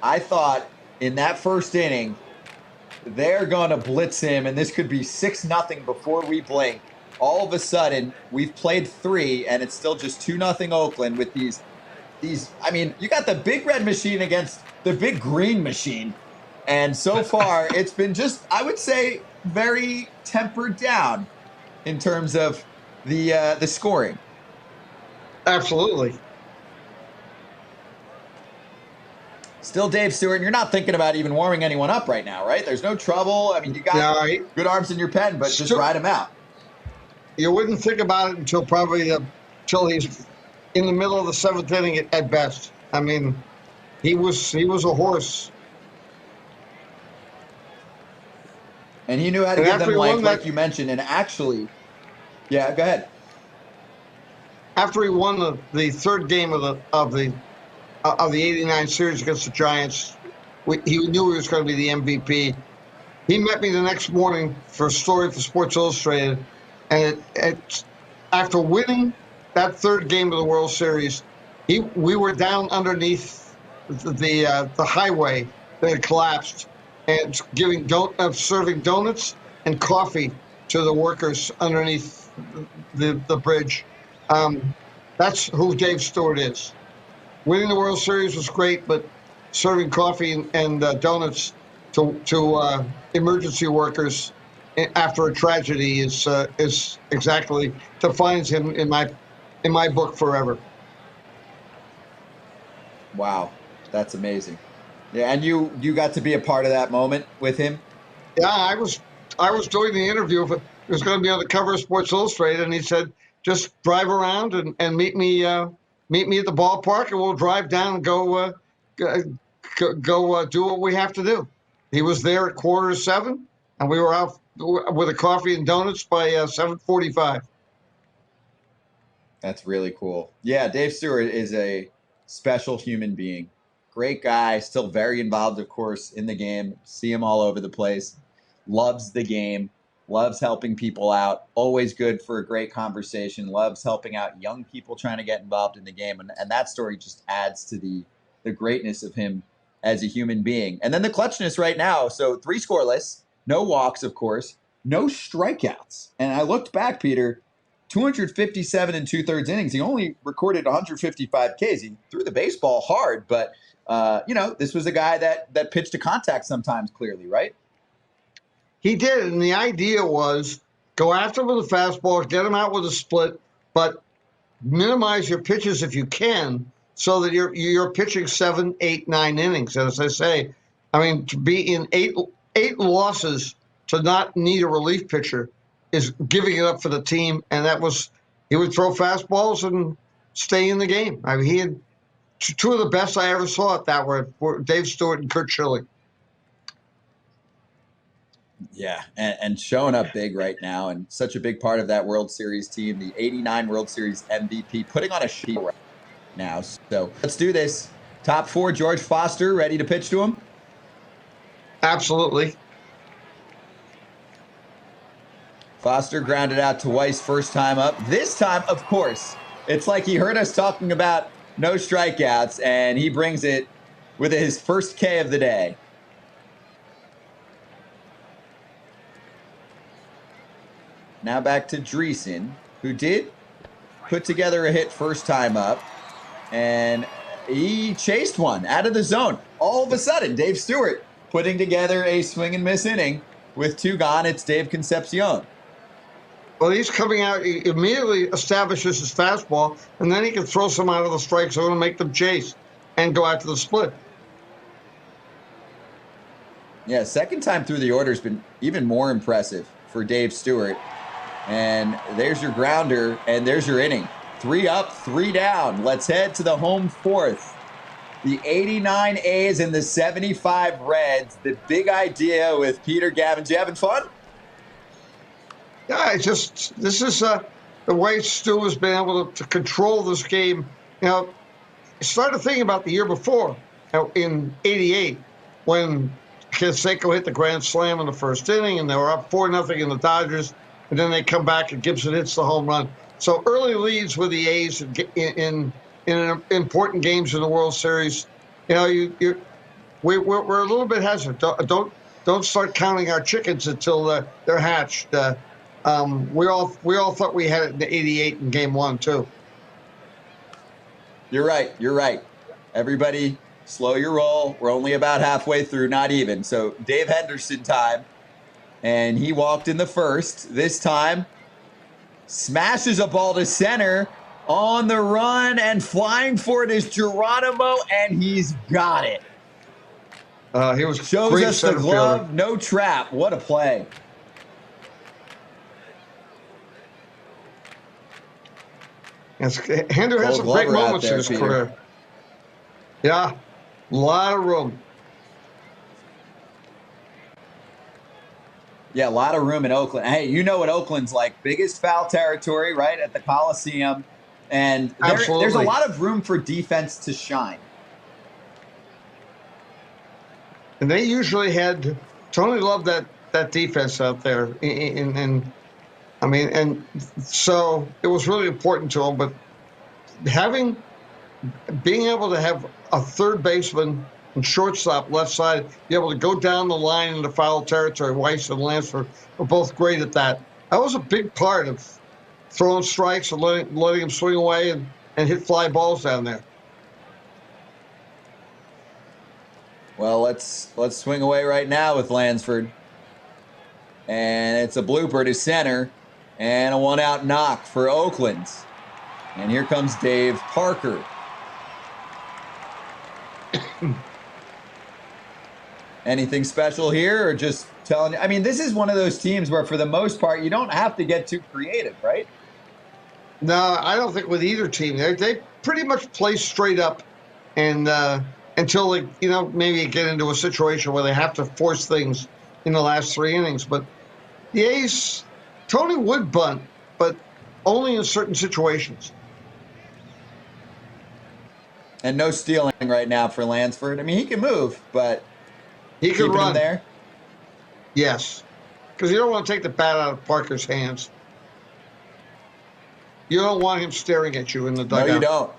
Speaker 1: I thought in that first inning, they're going to blitz him, and this could be 6-0 before we blink. All of a sudden, we've played 3, and it's still just 2-0 Oakland with these. I mean, you got the big red machine against the big green machine. And so far, it's been just, I would say, very tempered down in terms of the scoring.
Speaker 2: Absolutely.
Speaker 1: Still Dave Stewart, you're not thinking about even warming anyone up right now, right? There's no trouble. I mean, you got good arms in your pen, but just ride him out.
Speaker 2: You wouldn't think about it until he's in the middle of the 7th inning at best. I mean, he was a horse.
Speaker 1: And he knew how to give them life, like you mentioned. And actually, yeah, go ahead.
Speaker 2: After he won the 3rd game of the 89 series against the Giants, he knew he was going to be the MVP. He met me the next morning for a story for Sports Illustrated, and after winning that 3rd game of the World Series, we were down underneath the highway that had collapsed, and serving donuts and coffee to the workers underneath the bridge. That's who Dave Stewart is. Winning the World Series was great, but serving coffee and donuts to emergency workers after a tragedy is exactly defines him in my book forever.
Speaker 1: Wow, that's amazing. Yeah, and you got to be a part of that moment with him.
Speaker 2: Yeah, I was doing the interview. It was going to be on the cover of Sports Illustrated, and he said, "Just drive around and meet me at the ballpark, and we'll drive down and go do what we have to do." He was there at 7:15, and we were out with a coffee and donuts by 7:45.
Speaker 1: That's really cool. Yeah, Dave Stewart is a special human being. Great guy, still very involved, of course, in the game. See him all over the place. Loves the game, loves helping people out. Always good for a great conversation. Loves helping out young people trying to get involved in the game. And that story just adds to the greatness of him as a human being. And then the clutchness right now. So 3 scoreless, no walks, of course, no strikeouts. And I looked back, Peter, 257 and 2/3 innings. He only recorded 155 Ks. He threw the baseball hard, but this was a guy that pitched to contact sometimes, clearly, right?
Speaker 2: He did, and the idea was go after him with a fastball, get him out with a split, but minimize your pitches if you can, so that you're pitching 7, 8, 9 innings. And as I say, I mean, to be in eight losses to not need a relief pitcher is giving it up for the team. And he would throw fastballs and stay in the game. I mean, he had 2 of the best I ever saw at that were Dave Stewart and Kurt Schilling.
Speaker 1: Yeah, and showing up big right now, and such a big part of that World Series team, the '89 World Series MVP, putting on a show. now. So let's do this. Top 4, George Foster, ready to pitch to him?
Speaker 2: Absolutely.
Speaker 1: Foster grounded out to Weiss first time up. This time, of course, it's like he heard us talking about no strikeouts, and he brings it with his first K of the day. Now back to Dreesen, who did put together a hit first time up, and he chased one out of the zone. All of a sudden, Dave Stewart putting together a swing and miss inning with 2 gone. It's Dave Concepcion.
Speaker 2: Well, he's coming out, he immediately establishes his fastball, and then he can throw some out of the strike zone and make them chase and go out to the split.
Speaker 1: Yeah, second time through the order has been even more impressive for Dave Stewart. And there's your grounder, and there's your inning. 3 up, 3 down. Let's head to the home fourth. The 89 A's and the 75 Reds. The big idea with Peter Gammons. You having fun?
Speaker 2: Yeah, this is the way Stu has been able to control this game. You know, I started thinking about the year before, in '88, when Canseco hit the grand slam in the first inning, and they were up 4-0 in the Dodgers, and then they come back and Gibson hits the home run. So early leads with the A's in important games in the World Series. You know, we're a little bit hesitant. Don't start counting our chickens until they're hatched. We all thought we had it in '88 in Game 1 too.
Speaker 1: You're right. Everybody, slow your roll. We're only about halfway through, not even. So Dave Henderson time, and he walked in the first. This time, smashes a ball to center. On the run and flying for it is Geronimo, and he's got it.
Speaker 2: He was
Speaker 1: shows us the glove, fielder. No trap. What a play!
Speaker 2: Yes, Hender has some great moments in his career. Yeah, a lot of room.
Speaker 1: Yeah, a lot of room in Oakland. Hey, you know what Oakland's like. Biggest foul territory, right, at the Coliseum. And there's a lot of room for defense to shine.
Speaker 2: And they usually had – Tony loved that defense out there. And so it was really important to him. But being able to have a third baseman and shortstop left side, be able to go down the line into foul territory, Weiss and Lansford were both great at that. That was a big part of throwing strikes and letting him swing away and hit fly balls down there.
Speaker 1: Well, let's swing away right now with Lansford. And it's a blooper to center and a 1-out knock for Oakland. And here comes Dave Parker. Anything special here or just telling you? I mean, this is one of those teams where for the most part you don't have to get too creative, right?
Speaker 2: No, I don't think with either team. They pretty much play straight up, and until they, maybe get into a situation where they have to force things in the last 3 innings. But the A's, Tony would bunt, but only in certain situations.
Speaker 1: And no stealing right now for Lansford. I mean, he can move, but
Speaker 2: he can run
Speaker 1: him there.
Speaker 2: Yes, because you don't want to take the bat out of Parker's hands. You don't want him staring at you in the dugout.
Speaker 1: No, you don't.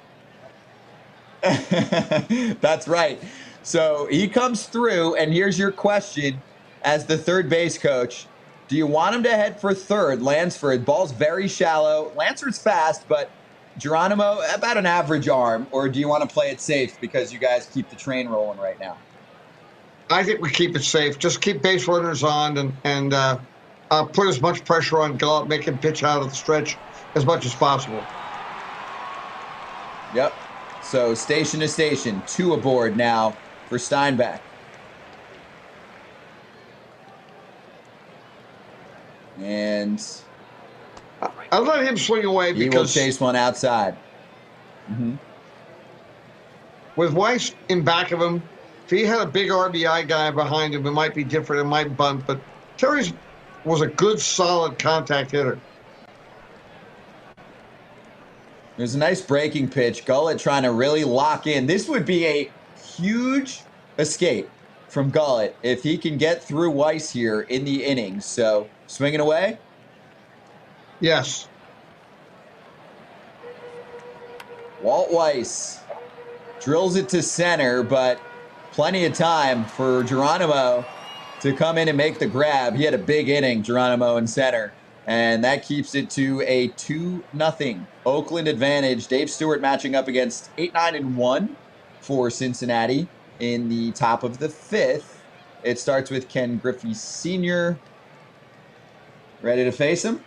Speaker 1: That's right. So he comes through, and here's your question as the third base coach. Do you want him to head for third, Lansford? Ball's very shallow. Lansford's fast, but Geronimo, about an average arm. Or do you want to play it safe because you guys keep the train rolling right now?
Speaker 2: I think we keep it safe. Just keep base runners on and put as much pressure on Gallup, make him pitch out of the stretch as much as possible.
Speaker 1: Yep. So station to station, 2 aboard now for Steinbach. And
Speaker 2: I'll let him swing away because
Speaker 1: he will chase one outside. Mm-hmm.
Speaker 2: With Weiss in back of him, if he had a big RBI guy behind him, it might be different. It might bunt. But Terry was a good, solid contact hitter.
Speaker 1: There's a nice breaking pitch. Gullett trying to really lock in. This would be a huge escape from Gullett if he can get through Weiss here in the innings. So swinging away.
Speaker 2: Yes.
Speaker 1: Walt Weiss drills it to center, but plenty of time for Geronimo to come in and make the grab. He had a big inning, Geronimo in center, and that keeps it to a 2-0 Oakland advantage. Dave Stewart matching up against 8-9-1 for Cincinnati in the top of the 5th. It starts with Ken Griffey Sr. Ready to face him?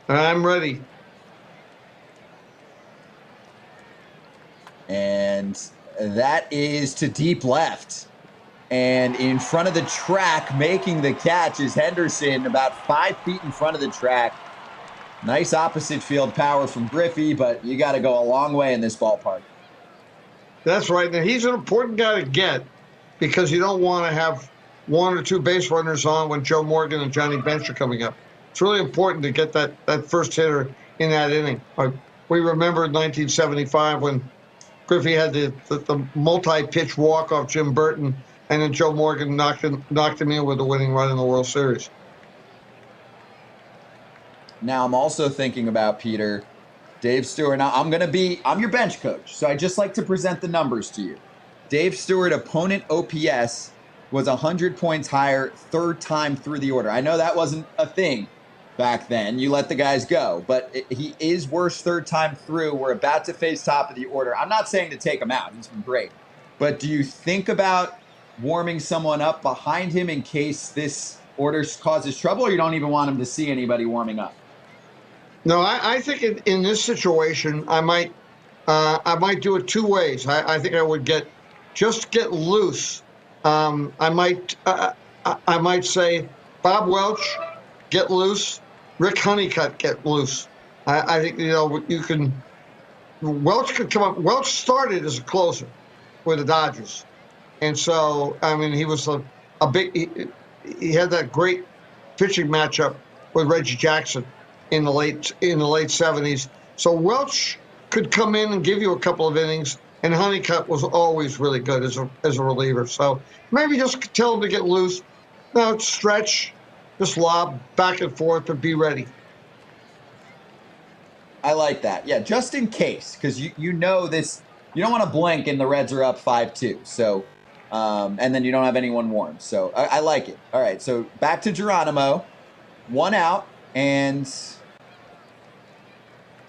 Speaker 2: I'm ready.
Speaker 1: And that is to deep left. And in front of the track, making the catch is Henderson, about 5 feet in front of the track. Nice opposite field power from Griffey, but you got to go a long way in this ballpark.
Speaker 2: That's right. Now, he's an important guy to get because you don't want to have 1 or 2 base runners on when Joe Morgan and Johnny Bench are coming up. It's really important to get that first hitter in that inning. We remember in 1975 when Griffey had the multi-pitch walk off Jim Burton, and then Joe Morgan knocked him in with the winning run in the World Series.
Speaker 1: Now I'm also thinking about, Peter, Dave Stewart. Now I'm your bench coach, so I just like to present the numbers to you. Dave Stewart opponent OPS was 100 points higher third time through the order. I know that wasn't a thing back then. You let the guys go, but he is worse third time through. We're about to face top of the order. I'm not saying to take him out. He's been great. But do you think about warming someone up behind him in case this order causes trouble, or you don't even want him to see anybody warming up?
Speaker 2: No, I think in this situation, I might do it 2 ways. I think I would get loose. I might say, Bob Welch, get loose. Rick Honeycutt, get loose. I think, you can. Welch could come up. Welch started as a closer with the Dodgers, and so he was a big. He had that great pitching matchup with Reggie Jackson in the late 70s. So Welch could come in and give you a couple of innings, and Honeycutt was always really good as a reliever. So maybe just tell him to get loose. Now stretch, just lob back and forth, but be ready.
Speaker 1: I like that. Yeah, just in case, because you know this. You don't want to blink and the Reds are up 5-2. So, and then you don't have anyone warm. So I like it. All right, so back to Geronimo. 1 out, and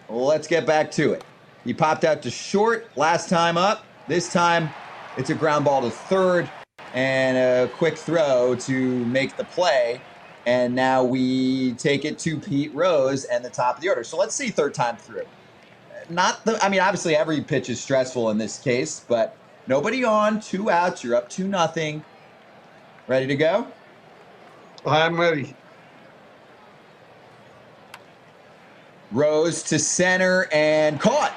Speaker 1: let's get back to it. He popped out to short last time up. This time, it's a ground ball to third and a quick throw to make the play. And now we take it to Pete Rose and the top of the order. So let's see third time through. Obviously every pitch is stressful in this case, but nobody on, 2 outs. You're up 2-0. Ready to go?
Speaker 2: I'm ready.
Speaker 1: Rose to center and caught.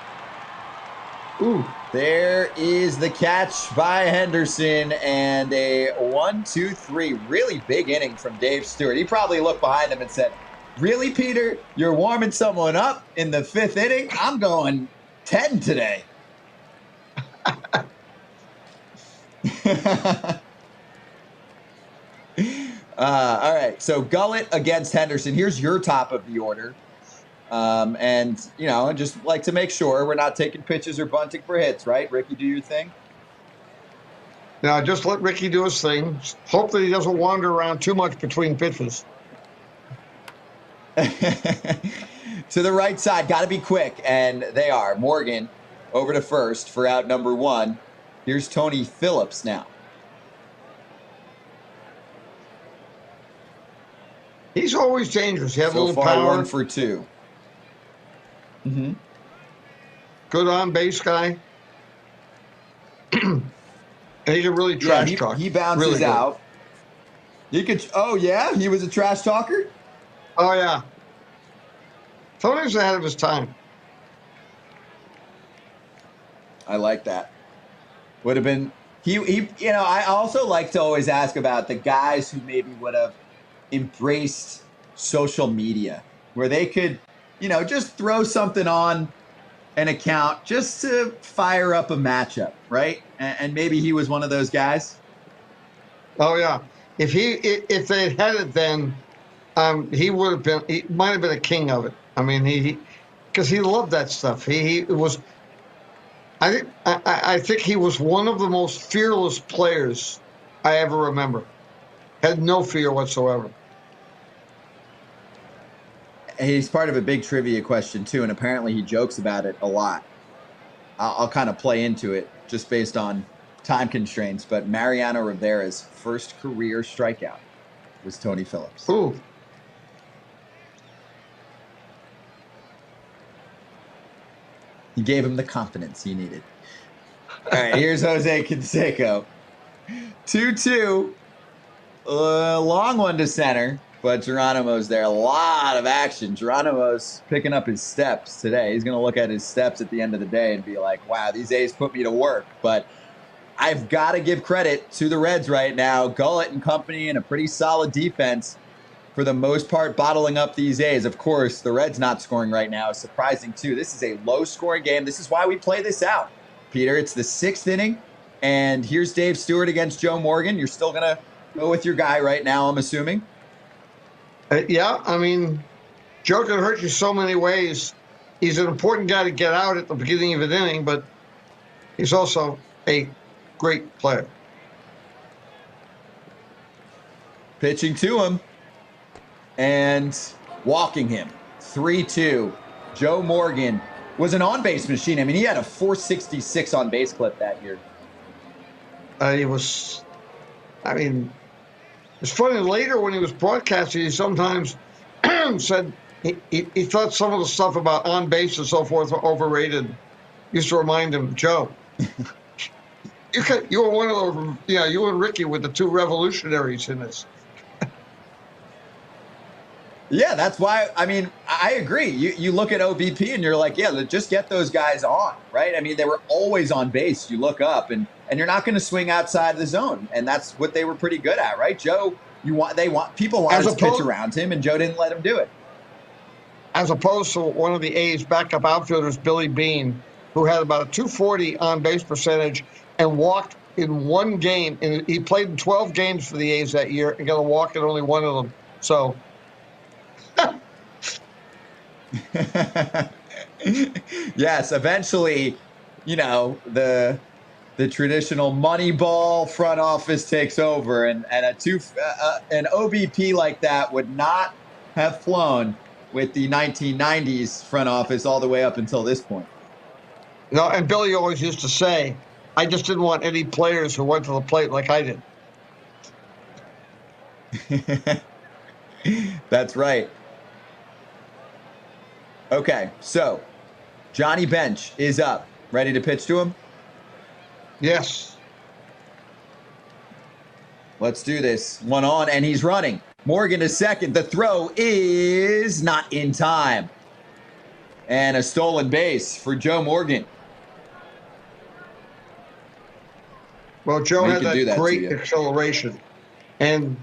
Speaker 2: Ooh.
Speaker 1: There is the catch by Henderson and a 1-2-3. Really big inning from Dave Stewart. He probably looked behind him and said, "Really, Peter? You're warming someone up in the 5th inning? I'm going 10 today." All right, so Gullett against Henderson. Here's your top of the order. Just like to make sure we're not taking pitches or bunting for hits, right? Ricky, do your thing.
Speaker 2: Now, just let Ricky do his thing. Hope that he doesn't wander around too much between pitches.
Speaker 1: To the right side, got to be quick, and they are. Morgan over to first for out number 1. Here's Tony Phillips now.
Speaker 2: He's always dangerous. He has a
Speaker 1: So
Speaker 2: little
Speaker 1: far,
Speaker 2: power.
Speaker 1: 1 for 2. Mm-hmm.
Speaker 2: Good on base guy. And he can really trash talk.
Speaker 1: He bounces
Speaker 2: really
Speaker 1: out. He could. Oh yeah, he was a trash talker.
Speaker 2: Oh yeah. Tony's ahead of his time.
Speaker 1: I like that. Would have been he. I also like to always ask about the guys who maybe would have embraced social media, where they could, just throw something on an account just to fire up a matchup, right? And maybe he was one of those guys.
Speaker 2: Oh yeah, if they had it then, he would have been. He might have been a king of it. I mean, because he loved that stuff. He was. I think he was one of the most fearless players I ever remember. Had no fear whatsoever.
Speaker 1: He's part of a big trivia question too, and apparently he jokes about it a lot. I'll kind of play into it just based on time constraints, but Mariano Rivera's first career strikeout was Tony Phillips.
Speaker 2: Ooh.
Speaker 1: He gave him the confidence he needed. All right, here's Jose Canseco. 2-2. Long one to center, but Geronimo's there. A lot of action. Geronimo's picking up his steps today. He's going to look at his steps at the end of the day and be like, wow, these A's put me to work. But I've got to give credit to the Reds right now. Gullett and company and a pretty solid defense for the most part, bottling up these A's. Of course, the Reds not scoring right now is surprising too. This is a low-scoring game. This is why we play this out, Peter. It's the 6th inning, and here's Dave Stewart against Joe Morgan. You're still going to go with your guy right now, I'm assuming?
Speaker 2: Yeah, I mean, Joe can hurt you so many ways. He's an important guy to get out at the beginning of an inning, but he's also a great player.
Speaker 1: Pitching to him and walking him. 3-2. Joe Morgan was an on-base machine. I mean, he had a 466 on-base clip that year.
Speaker 2: It's funny, later when he was broadcasting, he sometimes said he thought some of the stuff about on base and so forth were overrated. Used to remind him, Joe, you were one of those, you and Ricky were the two revolutionaries in this.
Speaker 1: Yeah, that's why, I mean, I agree. You look at OBP and you're like, yeah, just get those guys on, right? I mean, they were always on base. You look up and you're not going to swing outside of the zone. And that's what they were pretty good at, right? Joe, people wanted to pitch around him, and Joe didn't let him do it.
Speaker 2: As opposed to one of the A's backup outfielders, Billy Beane, who had about a 240 on-base percentage and walked in one game. And he played in 12 games for the A's that year and got a walk in only one of them. So...
Speaker 1: Yes, eventually, the traditional money ball front office takes over, and an OBP like that would not have flown with the 1990s front office all the way up until this point.
Speaker 2: No, and Billy always used to say, I just didn't want any players who went to the plate like I did.
Speaker 1: That's right. Okay, so Johnny Bench is up. Ready to pitch to him?
Speaker 2: Yes.
Speaker 1: Let's do this. One on, and he's running. Morgan to second. The throw is not in time. And a stolen base for Joe Morgan.
Speaker 2: Well, Joe had that great acceleration. And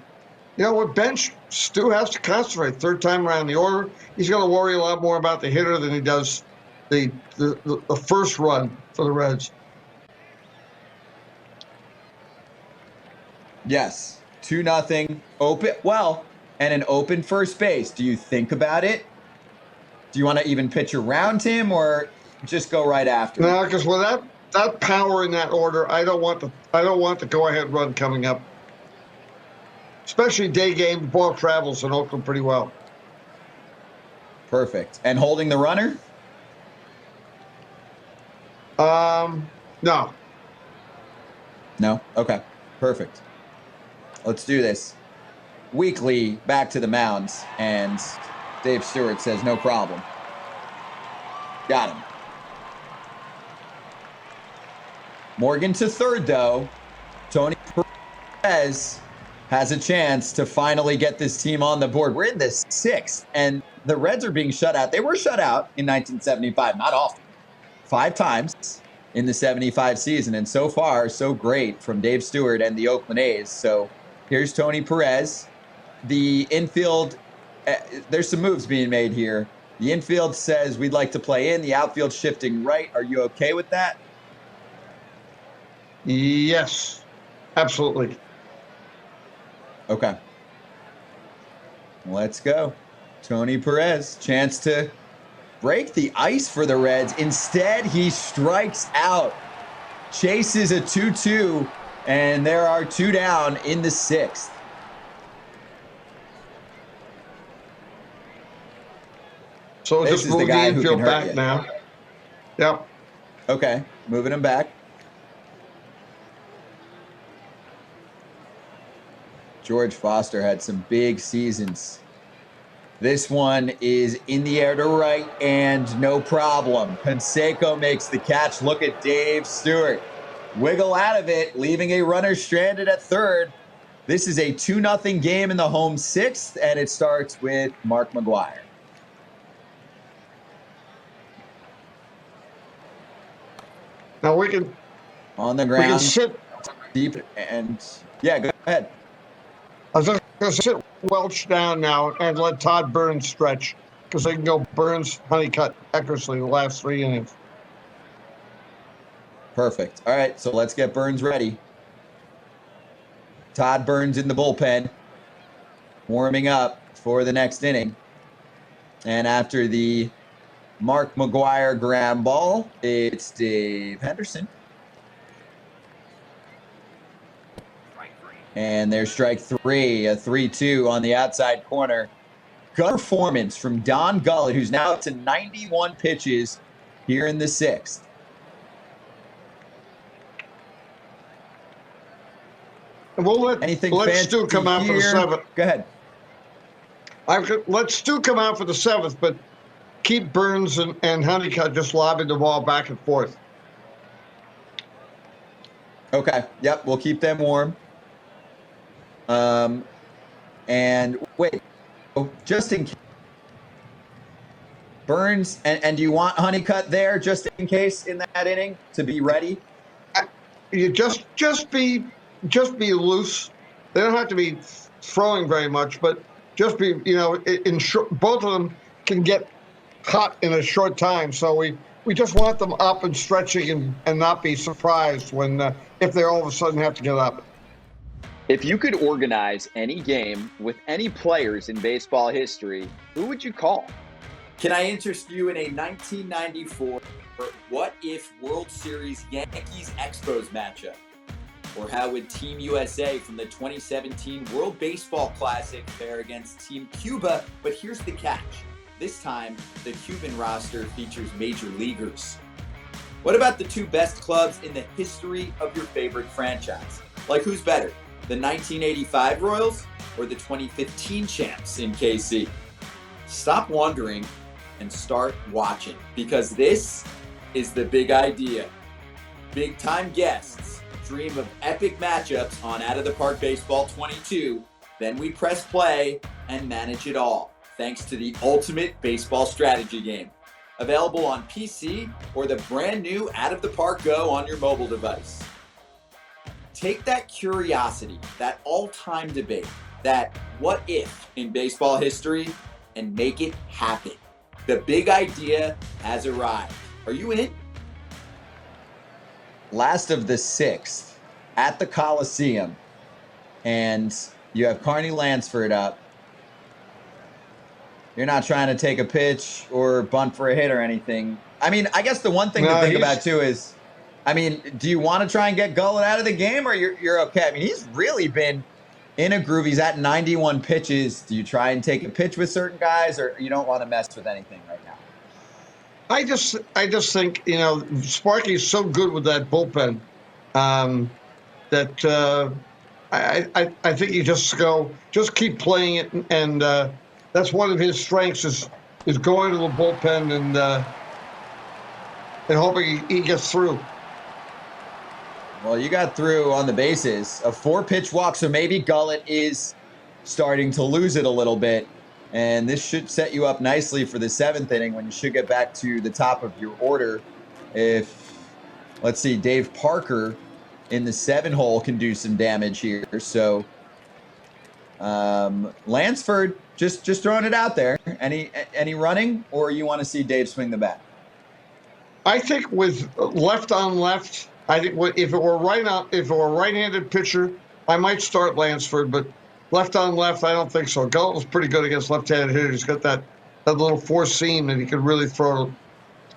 Speaker 2: you know what, Bench, Stu has to concentrate. Third time around the order, he's going to worry a lot more about the hitter than he does the first run for the Reds.
Speaker 1: Yes, 2-0, open, and an open first base. Do you think about it? Do you want to even pitch around him or just go right after him?
Speaker 2: No, because with that power in that order, I don't want the go-ahead run coming up. Especially day game, the ball travels in Oakland pretty well.
Speaker 1: Perfect. And holding the runner?
Speaker 2: No.
Speaker 1: No? Okay. Perfect. Let's do this. Weekly back to the mounds, and Dave Stewart says no problem. Got him. Morgan to third, though. Tony Perez has a chance to finally get this team on the board. We're in the 6th, and the Reds are being shut out. They were shut out in 1975, not often. 5 times in the 75 season, and so far, so great from Dave Stewart and the Oakland A's. So here's Tony Perez. The infield, there's some moves being made here. The infield says we'd like to play in. The outfield shifting right. Are you okay with that?
Speaker 2: Yes, absolutely.
Speaker 1: Okay. Let's go. Tony Perez, chance to break the ice for the Reds. Instead, he strikes out. Chases a 2-2, and there are 2 down in the 6th.
Speaker 2: So
Speaker 1: This
Speaker 2: just
Speaker 1: is the
Speaker 2: move the
Speaker 1: guy who can
Speaker 2: infield
Speaker 1: hurt
Speaker 2: back
Speaker 1: you.
Speaker 2: now. Yep.
Speaker 1: Okay, moving him back. George Foster had some big seasons. This one is in the air to right, and no problem. Canseco makes the catch. Look at Dave Stewart. Wiggle out of it, leaving a runner stranded at third. This is a 2-0 game in the home 6th, and it starts with Mark McGwire.
Speaker 2: Now we can
Speaker 1: On the ground,
Speaker 2: sit
Speaker 1: deep, and yeah, go ahead.
Speaker 2: I was just going to sit Welch down now and let Todd Burns stretch because they can go Burns, Honeycutt, Eckersley the last 3 innings.
Speaker 1: Perfect. All right, so let's get Burns ready. Todd Burns in the bullpen, warming up for the next inning. And after the Mark McGwire ground ball, it's Dave Henderson. And there's strike 3, a 3-2 on the outside corner. Good performance from Don Gullett, who's now up to 91 pitches here in the 6th.
Speaker 2: And we'll let Stu come out for the 7th.
Speaker 1: Go ahead.
Speaker 2: Let Stu come out for the 7th, but keep Burns and Honeycutt just lobbing the ball back and forth.
Speaker 1: Okay. Yep. We'll keep them warm. And wait, just in case. Burns, and do you want Honeycutt there just in case in that inning to be ready?
Speaker 2: You just be loose. They don't have to be throwing very much, but just be, both of them can get hot in a short time. So we just want them up and stretching and not be surprised when if they all of a sudden have to get up.
Speaker 3: If you could organize any game with any players in baseball history, who would you call?
Speaker 1: Can I interest you in a 1994 What If World Series Yankees-Expos matchup? Or how would Team USA from the 2017 World Baseball Classic fare against Team Cuba? But here's the catch. This time, the Cuban roster features major leaguers. What about the 2 best clubs in the history of your favorite franchise? Like, who's better, the 1985 Royals or the 2015 champs in KC? Stop wondering and start watching, because this is the big idea. Big time guests dream of epic matchups on Out of the Park Baseball 22. Then we press play and manage it all, thanks to the ultimate baseball strategy game. Available on PC or the brand new Out of the Park Go on your mobile device. Take that curiosity, that all-time debate, that what if in baseball history, and make it happen. The big idea has arrived. Are you in? Last of the 6th at the Coliseum, and you have Carney Lansford up. You're not trying to take a pitch or bunt for a hit or anything. I mean, I guess the one thing to think about too is, do you want to try and get Gullett out of the game, or you're okay? I mean, he's really been in a groove. He's at 91 pitches. Do you try and take a pitch with certain guys, or you don't want to mess with anything right now?
Speaker 2: I just think, Sparky's so good with that bullpen that I think you just keep playing it, and that's one of his strengths is going to the bullpen and hoping he gets through.
Speaker 1: Well, you got through on the bases. A 4-pitch walk, so maybe Gullett is starting to lose it a little bit. And this should set you up nicely for the 7th inning when you should get back to the top of your order. If, let's see, Dave Parker in the 7 hole can do some damage here. So Lansford, just throwing it out there. Any running, or you want to see Dave swing the bat?
Speaker 2: I think with left on left, I think if it were right-handed pitcher, I might start Lansford, but left on left, I don't think so. Galton's pretty good against left-handed hitters. He's got that little four seam that he could really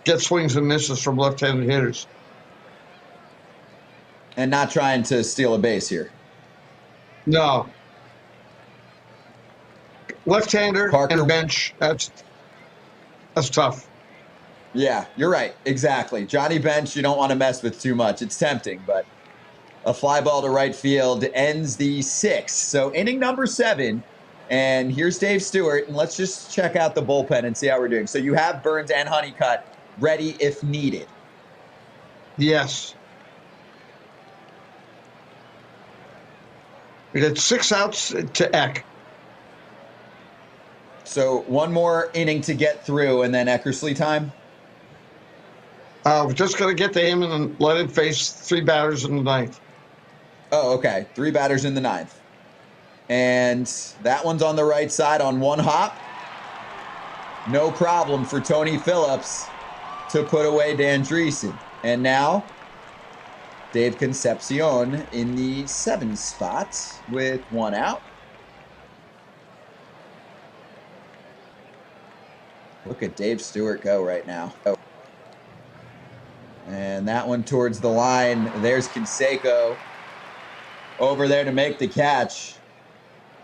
Speaker 2: get swings and misses from left-handed hitters.
Speaker 1: And not trying to steal a base here.
Speaker 2: No. Left-hander
Speaker 1: Parker.
Speaker 2: and bench, that's tough.
Speaker 1: Yeah, you're right. Exactly. Johnny Bench, you don't want to mess with too much. It's tempting, but a fly ball to right field ends the 6th. So inning number 7, and here's Dave Stewart, and let's just check out the bullpen and see how we're doing. So you have Burns and Honeycutt ready if needed.
Speaker 2: Yes. We got 6 outs to Eck.
Speaker 1: So one more inning to get through, and then Eckersley time?
Speaker 2: We're just going to get to him and then let him face 3 batters in the 9th.
Speaker 1: Oh, okay. 3 batters in the 9th. And that one's on the right side on one hop. No problem for Tony Phillips to put away Dan Dreesen. And now, Dave Concepcion in the 7th spot with 1 out. Look at Dave Stewart go right now. And that one towards the line. There's Canseco over there to make the catch.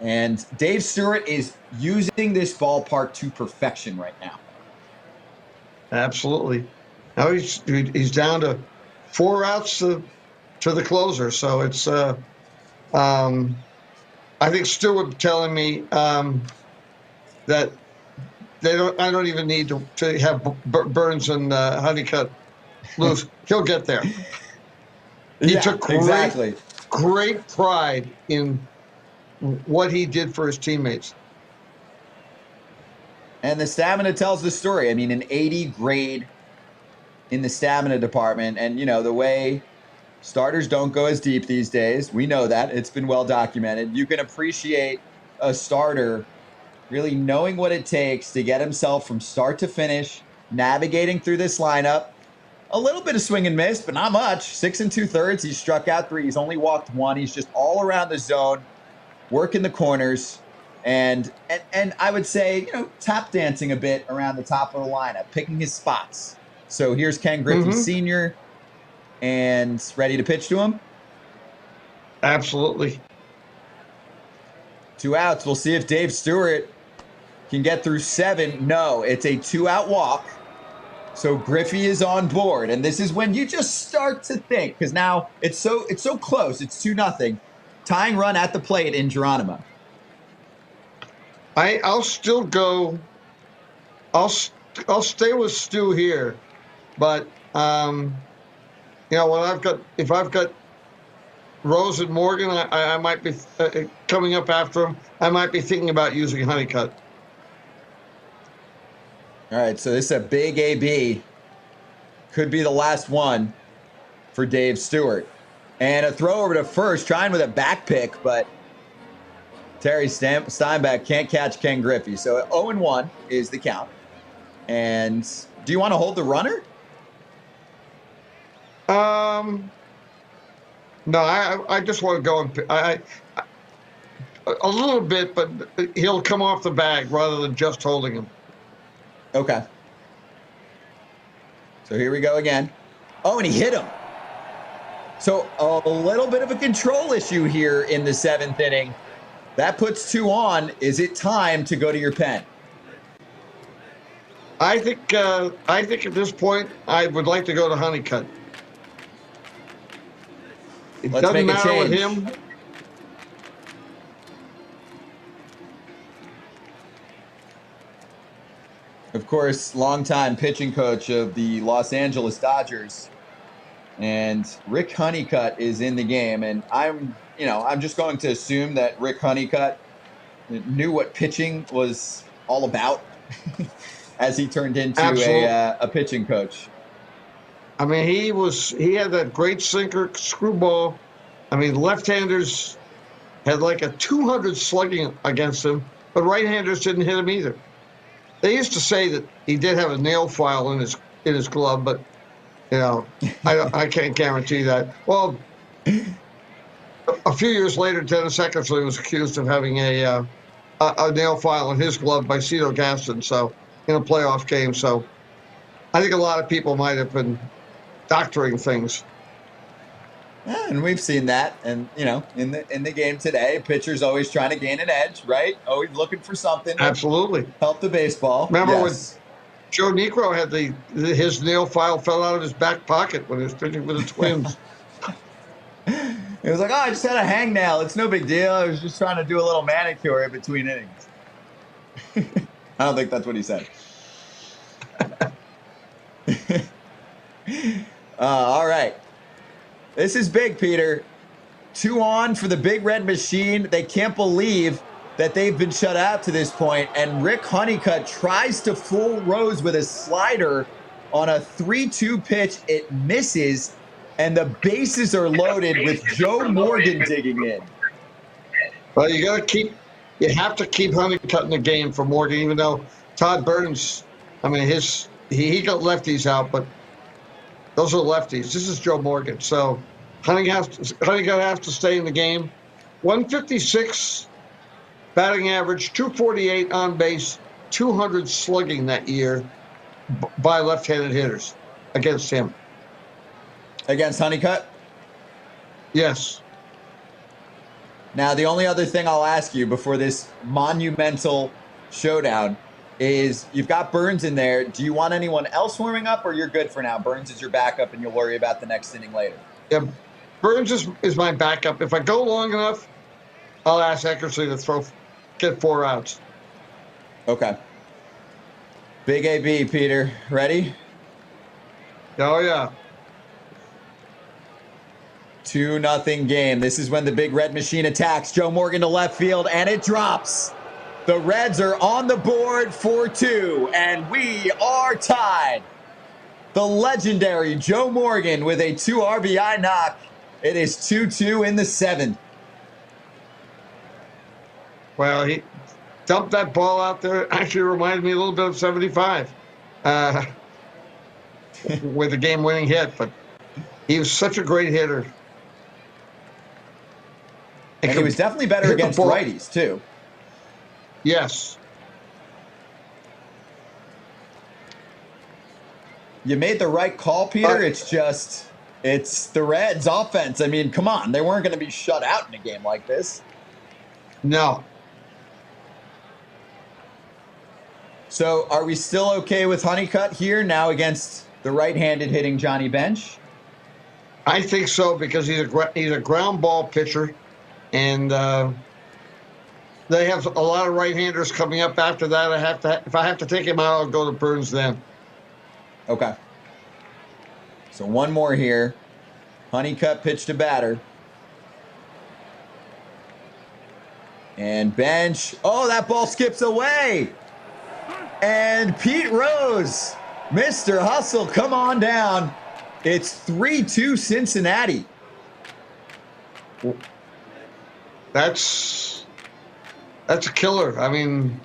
Speaker 1: And Dave Stewart is using this ballpark to perfection right now.
Speaker 2: Absolutely. Now he's down to 4 outs to the closer. So it's I think Stewart telling me that I don't even need to have Burns and Honeycutt lose. He'll get there. He took great pride in what he did for his teammates.
Speaker 1: And the stamina tells the story. I mean, an 80 grade in the stamina department. And, you know, the way starters don't go as deep these days, we know that. It's been well documented. You can appreciate a starter really knowing what it takes to get himself from start to finish, navigating through this lineup. A little bit of swing and miss, but not much. 6 2/3. He's struck out 3. He's only walked 1. He's just all around the zone, working the corners, and I would say, you know, tap dancing a bit around the top of the lineup, picking his spots. So here's Ken Griffey Sr. and ready to pitch to him.
Speaker 2: Absolutely.
Speaker 1: 2 outs. We'll see if Dave Stewart can get through 7. No, it's a 2-out walk. So Griffey is on board, and this is when you just start to think, because now it's so close. It's 2-0, tying run at the plate in Geronimo.
Speaker 2: I'll still go. I'll stay with Stu here, but you know, if I've got Rose and Morgan, I might be coming up after him. I might be thinking about using Honeycutt.
Speaker 1: All right, so this is a big AB. Could be the last one for Dave Stewart. And a throw over to first, trying with a back pick, but Terry Steinbeck can't catch Ken Griffey. So 0-1 is the count. And do you want to hold the runner?
Speaker 2: No, I just want to go and a little bit, but he'll come off the bag rather than just holding him.
Speaker 1: Okay. So here we go again. Oh, and he hit him. So a little bit of a control issue here in the 7th inning. That puts 2 on. Is it time to go to your pen?
Speaker 2: I think at this point I would like to go to Honeycutt.
Speaker 1: Let's make a change.
Speaker 2: With him.
Speaker 1: Of course, longtime pitching coach of the Los Angeles Dodgers, and Rick Honeycutt is in the game. And I'm just going to assume that Rick Honeycutt knew what pitching was all about as he turned into a pitching coach.
Speaker 2: I mean, he had that great sinker, screwball. I mean, left-handers had like a 200 slugging against him, but right-handers didn't hit him either. They used to say that he did have a nail file in his glove, but I can't guarantee that. Well, a few years later, Dennis Eckersley was accused of having a nail file in his glove by Cito Gaston, so in a playoff game. So I think a lot of people might have been doctoring things.
Speaker 1: Yeah, and we've seen that, and in the game today, pitcher's always trying to gain an edge, right? Always looking for something.
Speaker 2: Absolutely.
Speaker 1: Help the baseball.
Speaker 2: Remember when Joe Niekro had his nail file fell out of his back pocket when he was pitching for the Twins.
Speaker 1: It was like, I just had a hangnail. It's no big deal. I was just trying to do a little manicure in between innings. I don't think that's what he said. All right. This is big, Peter. 2 on for the Big Red Machine. They can't believe that they've been shut out to this point, and Rick Honeycutt tries to fool Rose with a slider on a 3-2 pitch. It misses, and the bases are loaded with Joe Morgan digging in.
Speaker 2: Well, you have to keep Honeycutt in the game for Morgan, even though Todd Burns, he got lefties out, but those are lefties. This is Joe Morgan. So Honeycutt has to stay in the game. 156 batting average, 248 on base, 200 slugging that year by left-handed hitters against him.
Speaker 1: Against Honeycutt?
Speaker 2: Yes.
Speaker 1: Now, the only other thing I'll ask you before this monumental showdown is you've got Burns in there. Do you want anyone else warming up, or you're good for now? Burns is your backup, and you'll worry about the next inning later.
Speaker 2: Yeah, Burns is my backup. If I go long enough, I'll ask Eckersley to get 4 outs.
Speaker 1: Okay. Big AB, Peter. Ready?
Speaker 2: Oh, yeah.
Speaker 1: 2-0 game. This is when the Big Red Machine attacks. Joe Morgan to left field, and it drops. The Reds are on the board for 2, and we are tied. The legendary Joe Morgan with a 2 RBI knock. It is 2-2 in the 7th.
Speaker 2: Well, he dumped that ball out there. Actually reminded me a little bit of 75 with a game-winning hit, but he was such a great hitter.
Speaker 1: And he was definitely better against righties, too.
Speaker 2: Yes.
Speaker 1: You made the right call, Peter. It's the Reds' offense. I mean, come on. They weren't going to be shut out in a game like this.
Speaker 2: No.
Speaker 1: So are we still okay with Honeycutt here now against the right-handed hitting Johnny Bench?
Speaker 2: I think so, because he's a ground ball pitcher, and they have a lot of right-handers coming up after that. If I have to take him out, I'll go to Burns then.
Speaker 1: Okay. So one more here. Honeycutt pitched a batter. And Bench. Oh, that ball skips away. And Pete Rose, Mr. Hustle, come on down. It's 3-2 Cincinnati.
Speaker 2: That's a killer. I mean,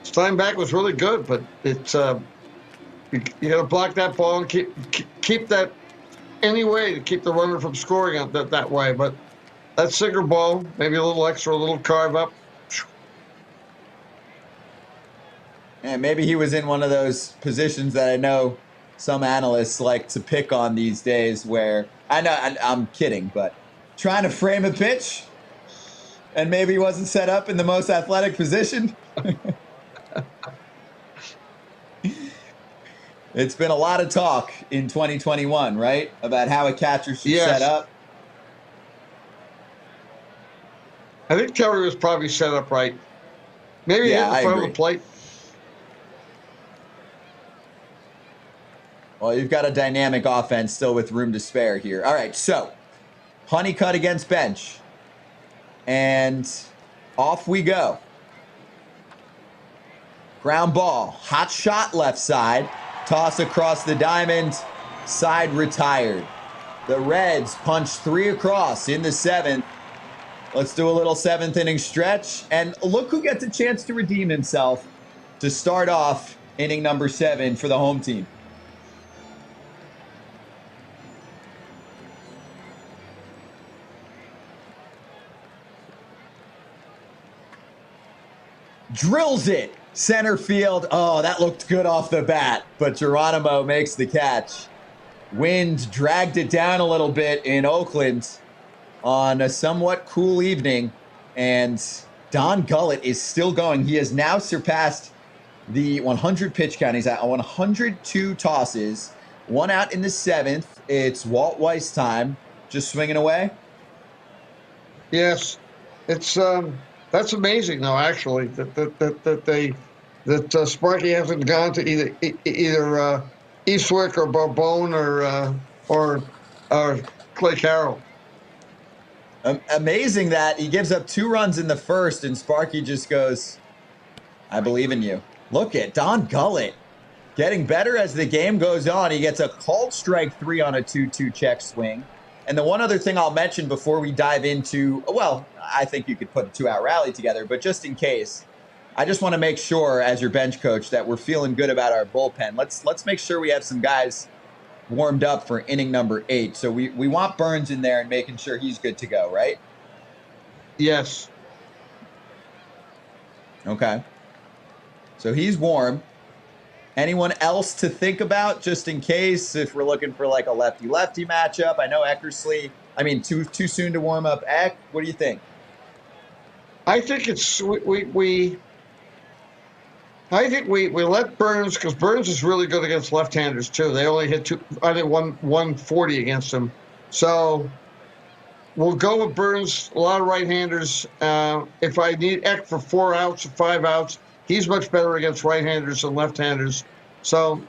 Speaker 2: Steinbach was really good, but it's you got to block that ball and keep that any way to keep the runner from scoring that way. But that sinker ball, maybe a little extra, a little carve up.
Speaker 1: And maybe he was in one of those positions that I know some analysts like to pick on these days, where I'm kidding, but trying to frame a pitch and maybe he wasn't set up in the most athletic position. It's been a lot of talk in 2021, right? About how a catcher should set up.
Speaker 2: I think Terry was probably set up right. Maybe in front of the plate.
Speaker 1: Well, you've got a dynamic offense still with room to spare here. All right, so Honeycutt against Bench. And off we go. Ground ball. Hot shot left side. Toss across the diamond. Side retired. The Reds punch 3 across in the 7th. Let's do a little 7th inning stretch. And look who gets a chance to redeem himself to start off inning number 7 for the home team. Drills it. Center field. Oh, that looked good off the bat. But Geronimo makes the catch. Wind dragged it down a little bit in Oakland on a somewhat cool evening. And Don Gullett is still going. He has now surpassed the 100 pitch count. He's at 102 tosses. 1 out in the 7th. It's Walt Weiss time. Just swinging away.
Speaker 2: Yes, it's that's amazing though. Actually, that Sparky hasn't gone to either Eastwick or Bourbon or Clay Carroll.
Speaker 1: Amazing that he gives up 2 runs in the first, and Sparky just goes, "I believe in you." Look at Don Gullett getting better as the game goes on. He gets a called strike 3 on a 2-2 check swing. And the one other thing I'll mention before we dive into, well, I think you could put a 2-out rally together, but just in case, I just want to make sure as your bench coach that we're feeling good about our bullpen. Let's make sure we have some guys warmed up for inning number 8. So we want Burns in there and making sure he's good to go, right?
Speaker 2: Yes.
Speaker 1: Okay. So he's warm. Anyone else to think about just in case if we're looking for like a lefty-lefty matchup? I know Eckersley. I mean, too soon to warm up Eck. What do you think?
Speaker 2: I think it's we let Burns, because Burns is really good against left-handers too. They only hit 140 against him. So we'll go with Burns. A lot of right-handers. If I need Eck for 4 outs or 5 outs, he's much better against right-handers than left-handers. So,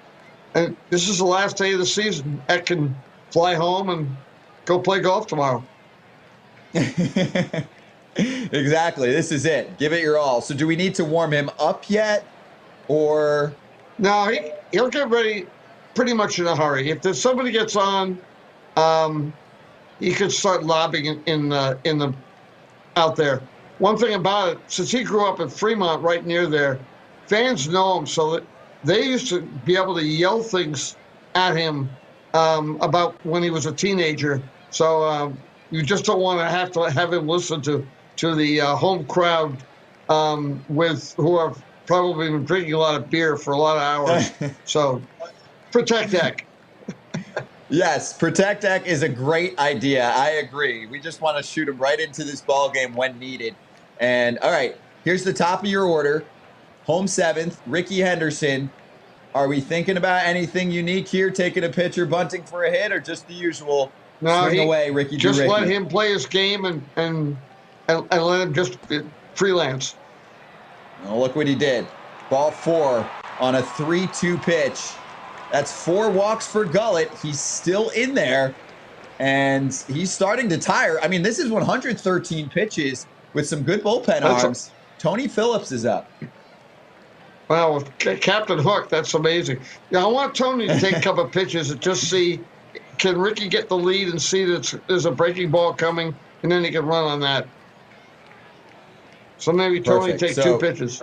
Speaker 2: and this is the last day of the season. Eck can fly home and go play golf tomorrow.
Speaker 1: Exactly. This is it. Give it your all. So do we need to warm him up yet? Or
Speaker 2: no, he'll get ready pretty much in a hurry. If there's somebody gets on, he could start lobbing in the out there. One thing about it, since he grew up in Fremont, right near there, fans know him, so that they used to be able to yell things at him about when he was a teenager. So you just don't want to have him listen to the home crowd who are probably been drinking a lot of beer for a lot of hours. So protect Eck.
Speaker 1: Yes, protect Eck is a great idea. I agree. We just want to shoot him right into this ball game when needed. And all right, here's the top of your order. Home 7th, Ricky Henderson. Are we thinking about anything unique here? Taking a pitcher, bunting for a hit, or just the usual swing away, Ricky?
Speaker 2: Just let him play his game and let him just freelance.
Speaker 1: Well, look what he did. Ball 4 on a 3-2 pitch. That's 4 walks for Gullett. He's still in there, and he's starting to tire. I mean, this is 113 pitches with some good bullpen arms. Tony Phillips is up.
Speaker 2: Wow, with Captain Hook, that's amazing. Yeah, I want Tony to take a couple of pitches and just see, can Ricky get the lead and see that there's a breaking ball coming, and then he can run on that. So maybe Tony take 2 pitches.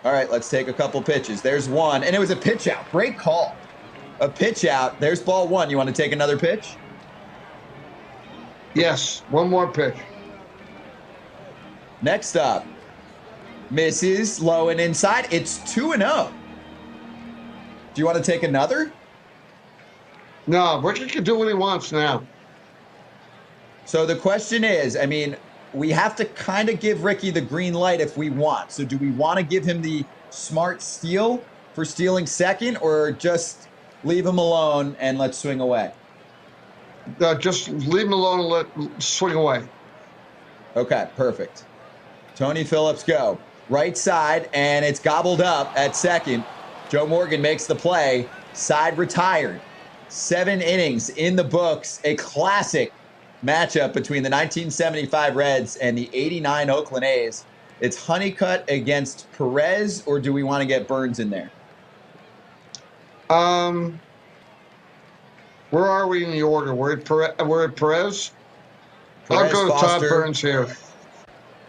Speaker 1: All right, let's take a couple pitches. There's one, and it was a pitch out. Great call. A pitch out. There's ball 1. You want to take another pitch?
Speaker 2: Yes, one more pitch.
Speaker 1: Next up, misses, low and inside. It's 2-0. Do you want to take another?
Speaker 2: No, Ricky can do what he wants now.
Speaker 1: So the question is, I mean, we have to kind of give Ricky the green light if we want. So do we want to give him the smart steal for stealing second, or just leave him alone and let's swing away?
Speaker 2: Just leave him alone and let swing away.
Speaker 1: Okay, perfect. Tony Phillips go. Right side, and it's gobbled up at second. Joe Morgan makes the play. Side retired. 7 innings in the books. A classic matchup between the 1975 Reds and the 89 Oakland A's. It's Honeycutt against Perez, or do we want to get Burns in there?
Speaker 2: Where are we in the order? We're at Perez? I'll
Speaker 1: Perez,
Speaker 2: go to Todd
Speaker 1: Foster.
Speaker 2: Burns here.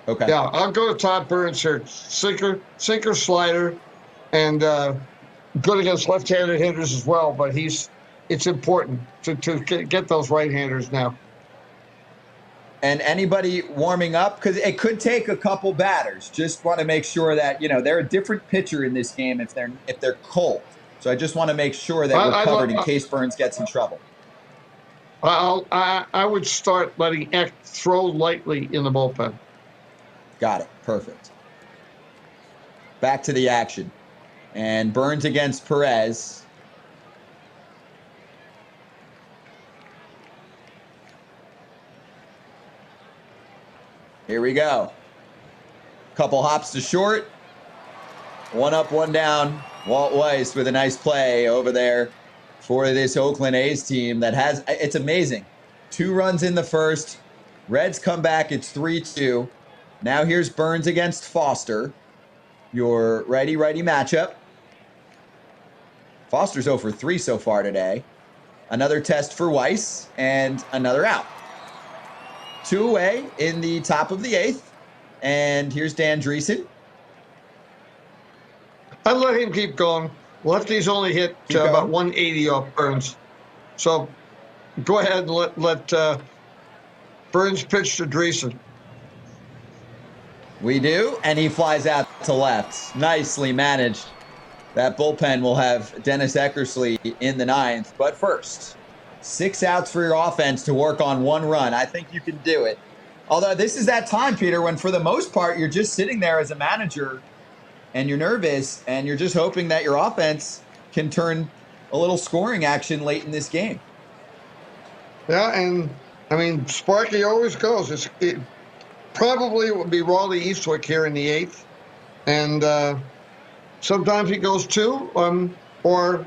Speaker 1: Okay.
Speaker 2: Yeah, I'll go to Todd Burns here. Sinker, slider, and good against left-handed hitters as well. But it's important to get those right-handers now.
Speaker 1: And anybody warming up, because it could take a couple batters. Just want to make sure that they're a different pitcher in this game if they're cold. So I just want to make sure that we're covered in case Burns gets in trouble.
Speaker 2: I would start letting Eck throw lightly in the bullpen.
Speaker 1: Got it. Perfect. Back to the action. And Burns against Perez. Here we go. Couple hops to short. One up, one down. Walt Weiss with a nice play over there for this Oakland A's team that it's amazing. 2 runs in the first. Reds come back. It's 3-2. Now here's Burns against Foster. Your righty-righty matchup. Foster's 0 for 3 so far today. Another test for Weiss and another out. 2 away in the top of the 8th. And here's Dan Dreesen.
Speaker 2: I'd let him keep going. Lefties only hit about 180 off Burns. So go ahead and let Burns pitch to Dreesen.
Speaker 1: We do, and he flies out to left. Nicely managed. That bullpen will have Dennis Eckersley in the 9th. But first, 6 outs for your offense to work on 1 run. I think you can do it. Although this is that time, Peter, when for the most part, you're just sitting there as a manager and you're nervous and you're just hoping that your offense can turn a little scoring action late in this game.
Speaker 2: Yeah, and I mean, Sparky always goes. It probably will be Raleigh Eastwick here in the 8th. And sometimes he goes 2, or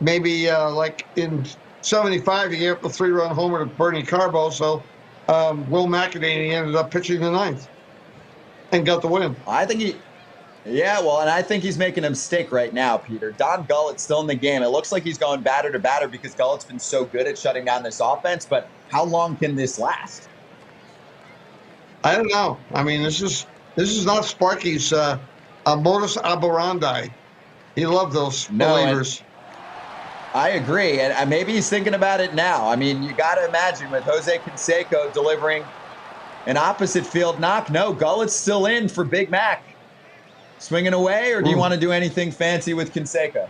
Speaker 2: maybe like in 75, he gave up a 3-run homer to Bernie Carbo. So Will McEnany ended up pitching the 9th and got the win.
Speaker 1: And I think he's making a mistake right now, Peter. Don Gullett's still in the game. It looks like he's going batter to batter because Gullett's been so good at shutting down this offense. But how long can this last?
Speaker 2: I don't know. I mean, this is not Sparky's modus operandi. He loved those relievers.
Speaker 1: I agree, and maybe he's thinking about it now. I mean, you got to imagine with Jose Canseco delivering an opposite field knock. No, Gullett's still in for Big Mac. Swinging away, or do you want to do anything fancy with Canseco?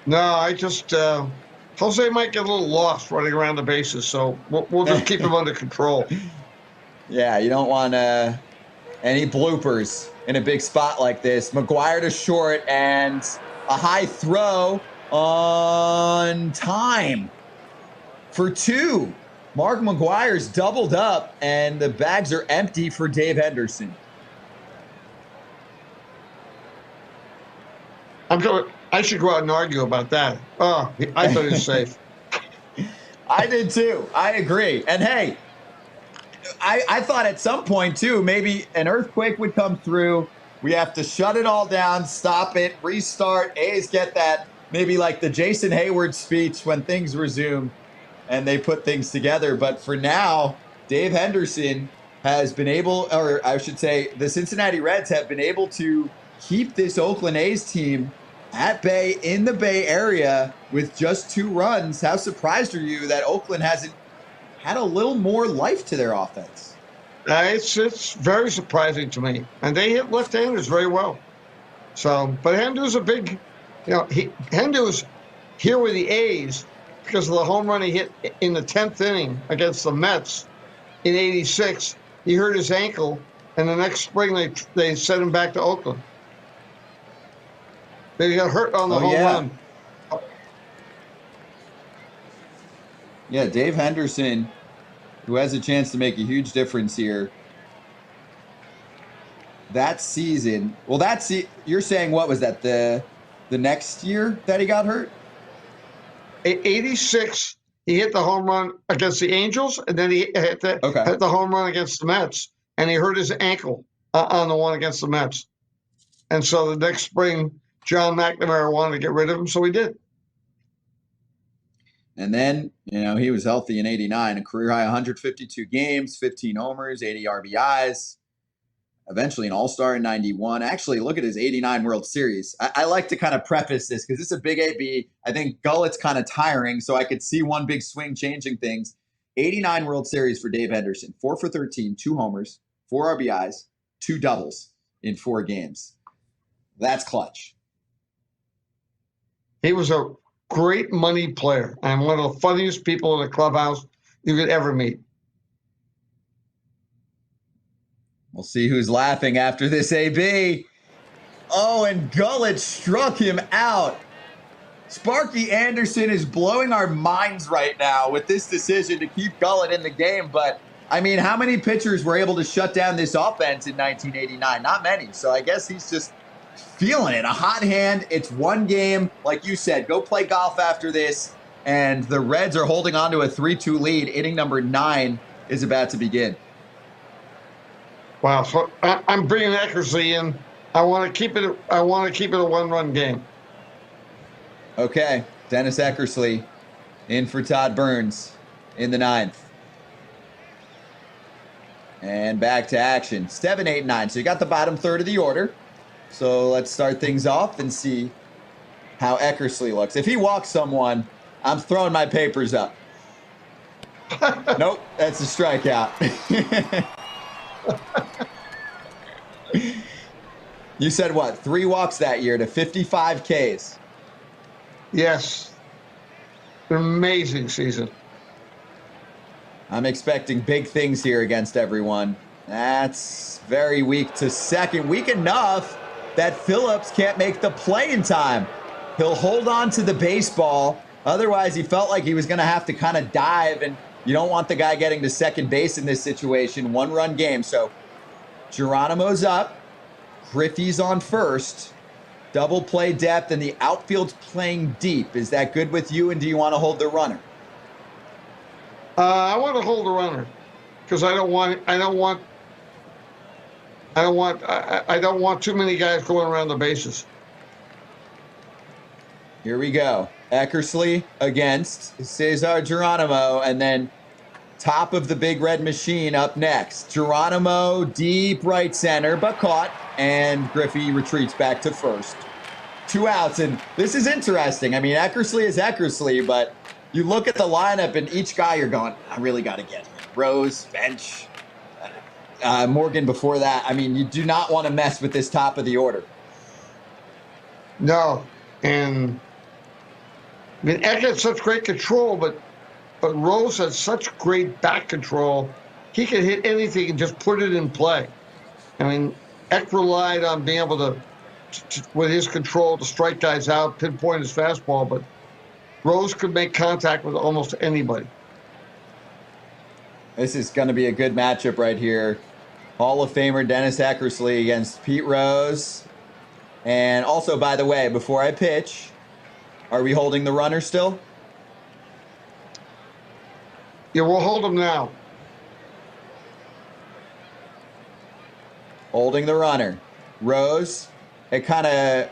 Speaker 2: No, I just Jose might get a little lost running around the bases, so we'll just keep him under control.
Speaker 1: Yeah, you don't want any bloopers in a big spot like this. McGuire to short and a high throw on time for 2. Mark McGuire's doubled up, and the bags are empty for Dave Henderson.
Speaker 2: I should go out and argue about that. Oh, I thought he was safe.
Speaker 1: I did too. I agree. And hey, I thought at some point too, maybe an earthquake would come through. We have to shut it all down, stop it, restart. A's get that, maybe like the Jason Hayward speech when things resume and they put things together. But for now, Dave Henderson has been able, or I should say the Cincinnati Reds have been able to keep this Oakland A's team at bay in the Bay Area with just 2 runs. How surprised are you that Oakland hasn't had a little more life to their offense?
Speaker 2: It's very surprising to me. And they hit left-handers very well. So, but Hendu's a big, Hendu's here with the A's because of the home run he hit in the 10th inning against the Mets in '86. He hurt his ankle, and the next spring they sent him back to Oakland. They got hurt on the home run.
Speaker 1: Yeah, Dave Henderson, who has a chance to make a huge difference here. That season, you're saying what was that, the next year that he got hurt?
Speaker 2: '86, he hit the home run against the Angels, and then he hit the home run against the Mets, and he hurt his ankle on the one against the Mets. And so the next spring, John McNamara wanted to get rid of him, so he did.
Speaker 1: And then, he was healthy in 89, a career high 152 games, 15 homers, 80 RBIs, eventually an all-star in 91. Actually, look at his 89 World Series. I like to kind of preface this because this is a big AB. I think Gullett's kind of tiring, so I could see one big swing changing things. 89 World Series for Dave Henderson, 4 for 13, 2 homers, 4 RBIs, 2 doubles in 4 games. That's clutch.
Speaker 2: He was a great money player and one of the funniest people in the clubhouse you could ever meet.
Speaker 1: We'll see who's laughing after this AB. Oh, and Gullett struck him out. Sparky Anderson is blowing our minds right now with this decision to keep Gullett in the game. But, I mean, how many pitchers were able to shut down this offense in 1989? Not many. So I guess he's just feeling it. A hot hand. It's one game. Like you said, go play golf after this. And the Reds are holding on to a 3-2 lead. Inning number 9 is about to begin.
Speaker 2: Wow. So I'm bringing Eckersley in. I want to keep it a 1-run game.
Speaker 1: Okay. Dennis Eckersley in for Todd Burns in the 9th. And back to action. 7, 8, 9. So you got the bottom third of the order. So let's start things off and see how Eckersley looks. If he walks someone, I'm throwing my papers up. Nope, that's a strikeout. You said what? 3 walks that year to 55 Ks.
Speaker 2: Yes. An amazing season.
Speaker 1: I'm expecting big things here against everyone. That's very weak to second. Weak enough that Phillips can't make the play in time. He'll hold on to the baseball. Otherwise, he felt like he was going to have to kind of dive, and you don't want the guy getting to second base in this situation. 1-run game. So Geronimo's up. Griffey's on first. Double play depth, and the outfield's playing deep. Is that good with you, and do you want to hold the runner?
Speaker 2: I want to hold the runner because I don't want too many guys going around the bases.
Speaker 1: Here we go. Eckersley against Cesar Geronimo, and then top of the big red machine up next. Geronimo deep right center, but caught, and Griffey retreats back to first. 2 outs, and this is interesting. I mean, Eckersley is Eckersley, but you look at the lineup, and each guy you're going, I really got to get him. Rose, bench, Morgan before that. I mean, you do not want to mess with this top of the order.
Speaker 2: No, and I mean, Eck had such great control, but Rose had such great back control. He could hit anything and just put it in play. I mean, Eck relied on being able to with his control, to strike guys out, pinpoint his fastball, but Rose could make contact with almost anybody.
Speaker 1: This is going to be a good matchup right here. Hall of Famer Dennis Eckersley against Pete Rose. And also, by the way, before I pitch, are we holding the runner still?
Speaker 2: Yeah, we'll hold him now.
Speaker 1: Holding the runner. Rose, it kind of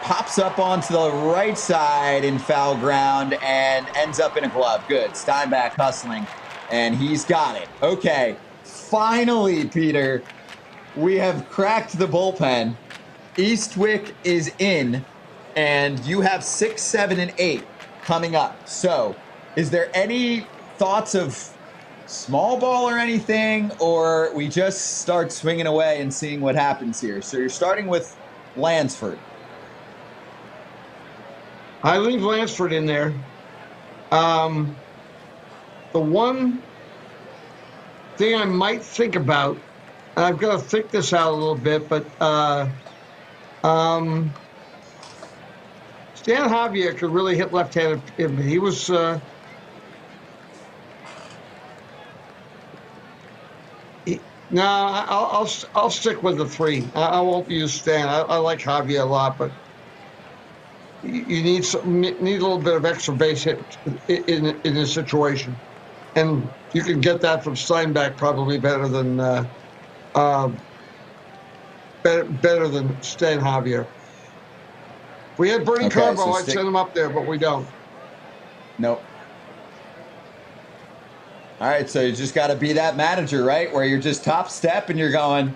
Speaker 1: pops up onto the right side in foul ground and ends up in a glove. Good. Steinbach hustling, and he's got it. Okay, finally, Peter, we have cracked the bullpen. Eastwick is in, and you have 6, 7, and 8 coming up. So, is there any thoughts of small ball or anything, or we just start swinging away and seeing what happens here? So you're starting with Lansford.
Speaker 2: I leave Lansford in there. The one thing I might think about, and I've got to think this out a little bit, but Stan Javier could really hit left-handed. He was no, I'll stick with the 3. I won't use Stan. I like Javier a lot, but you need a little bit of extra base hit in this situation, and you can get that from Steinbach probably better than Stan Javier. If we had Bernie Carbo, I'd send him up there, but we don't.
Speaker 1: Nope. All right, so you just got to be that manager, right? Where you're just top step and you're going,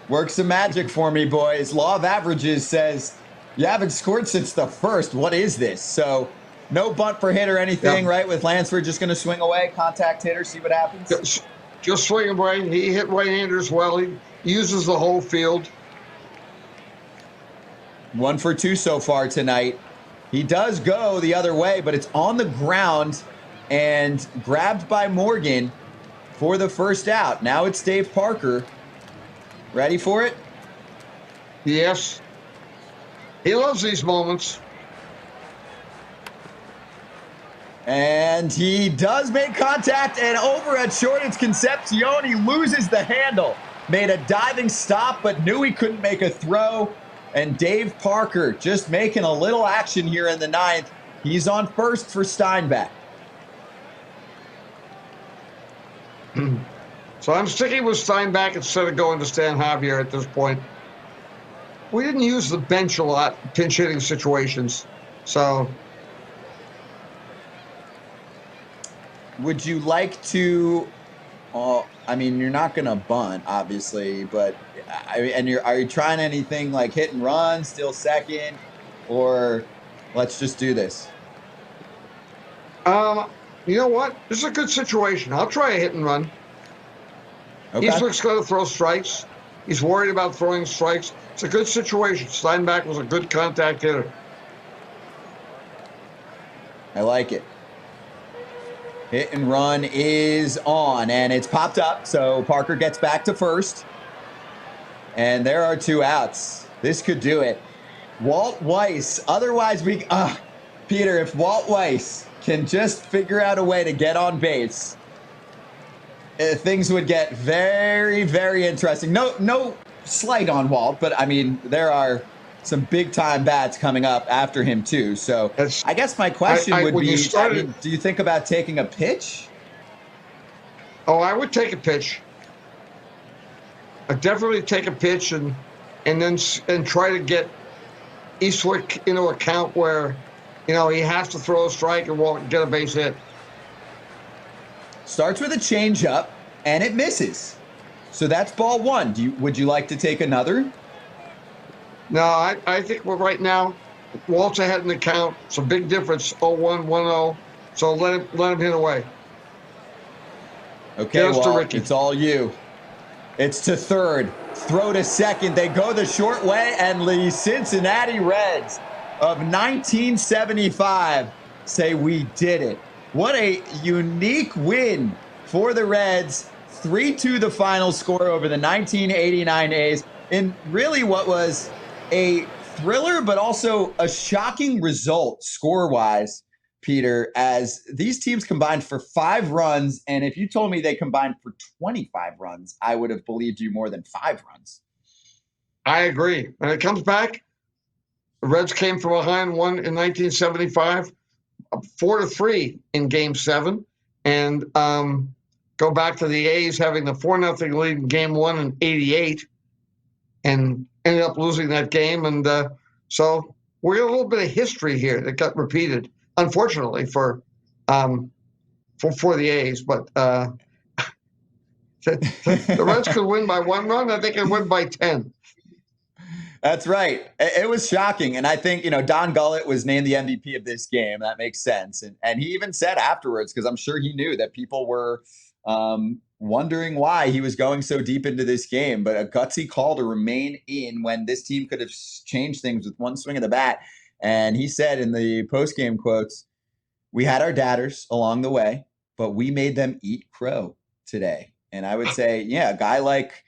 Speaker 1: work some magic for me, boys. Law of averages says you haven't scored since the first. What is this? So no bunt for hit or anything, right? With Lansford just going to swing away, contact hitter, see what happens.
Speaker 2: Just swing away. He hit right-handers well. He uses the whole field.
Speaker 1: 1 for 2 so far tonight. He does go the other way, but it's on the ground and grabbed by Morgan for the first out. Now it's Dave Parker. Ready for it?
Speaker 2: Yes. He loves these moments.
Speaker 1: And he does make contact, and over at short, it's Concepcion. He loses the handle. Made a diving stop, but knew he couldn't make a throw. And Dave Parker just making a little action here in the ninth. He's on first for Steinbeck.
Speaker 2: So I'm sticking with Steinbeck instead of going to Stan Javier at this point. We didn't use the bench a lot in pinch hitting situations. So
Speaker 1: would you like to, I mean, you're not going to bunt, obviously, but are you trying anything like hit and run, still second, or let's just do this?
Speaker 2: You know what? This is a good situation. I'll try a hit and run.
Speaker 1: Okay.
Speaker 2: Eastwick's going to throw strikes. He's worried about throwing strikes. It's a good situation. Steinbeck was a good contact hitter.
Speaker 1: I like it. Hit and run is on, and it's popped up, so Parker gets back to first. And there are 2 outs. This could do it. Walt Weiss. Otherwise, Peter, if Walt Weiss can just figure out a way to get on base, things would get very, very interesting. No slight on Walt, but I mean, there are some big-time bats coming up after him too. So I guess my question would be, do you think about taking a pitch?
Speaker 2: Oh, I would take a pitch. I'd definitely take a pitch and try to get Eastwick into a count where, he has to throw a strike and get a base hit.
Speaker 1: Starts with a changeup, and it misses. So that's ball 1. Would you like to take another?
Speaker 2: No, I think right now, Walt's ahead in the count. It's a big difference, 0-1, 1-0. So let him hit away.
Speaker 1: Okay, well, it's all you. It's to third. Throw to second. They go the short way, and the Cincinnati Reds of 1975 say we did it. What a unique win for the Reds. 3-2 the final score over the 1989 A's in really what was a thriller, but also a shocking result score-wise, Peter, as these teams combined for 5 runs. And if you told me they combined for 25 runs, I would have believed you more than 5 runs.
Speaker 2: I agree. When it comes back, the Reds came from behind one in 1975, 4-3 in Game 7, and go back to the A's having the 4-0 lead in Game 1 in 88, and ended up losing that game. And so we got a little bit of history here that got repeated, unfortunately for the A's. But the Reds could win by 1 run. I think they could win by 10.
Speaker 1: That's right. It was shocking. And I think, Don Gullett was named the MVP of this game. That makes sense. And he even said afterwards, because I'm sure he knew that people were wondering why he was going so deep into this game, but a gutsy call to remain in when this team could have changed things with one swing of the bat. And he said in the post-game quotes, "We had our daggers along the way, but we made them eat crow today." And I would say, yeah, a guy like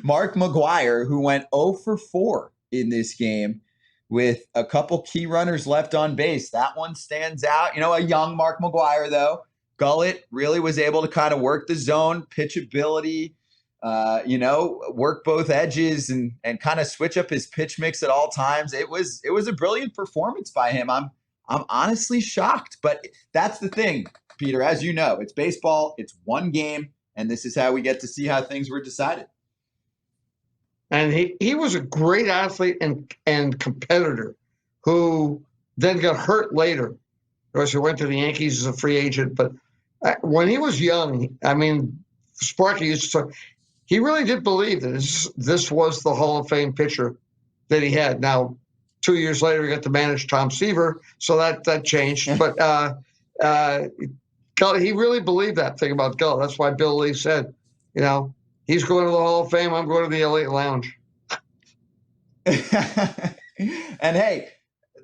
Speaker 1: Mark McGwire, who went 0 for 4 in this game with a couple key runners left on base. That one stands out. A young Mark McGwire, though. Gullett really was able to kind of work the zone, pitchability, work both edges and kind of switch up his pitch mix at all times. It was a brilliant performance by him. I'm honestly shocked, but that's the thing, Peter. As you know, it's baseball. It's one game. And this is how we get to see how things were decided.
Speaker 2: And he was a great athlete and competitor who then got hurt later. Of course, he went to the Yankees as a free agent, but When he was young, I mean, Sparky used to. He really did believe that this was the Hall of Fame pitcher that he had. Now, 2 years later, he got to manage Tom Seaver, so that changed. But he really believed that thing about Gull. That's why Bill Lee said, he's going to the Hall of Fame. I'm going to the Elite Lounge.
Speaker 1: And hey,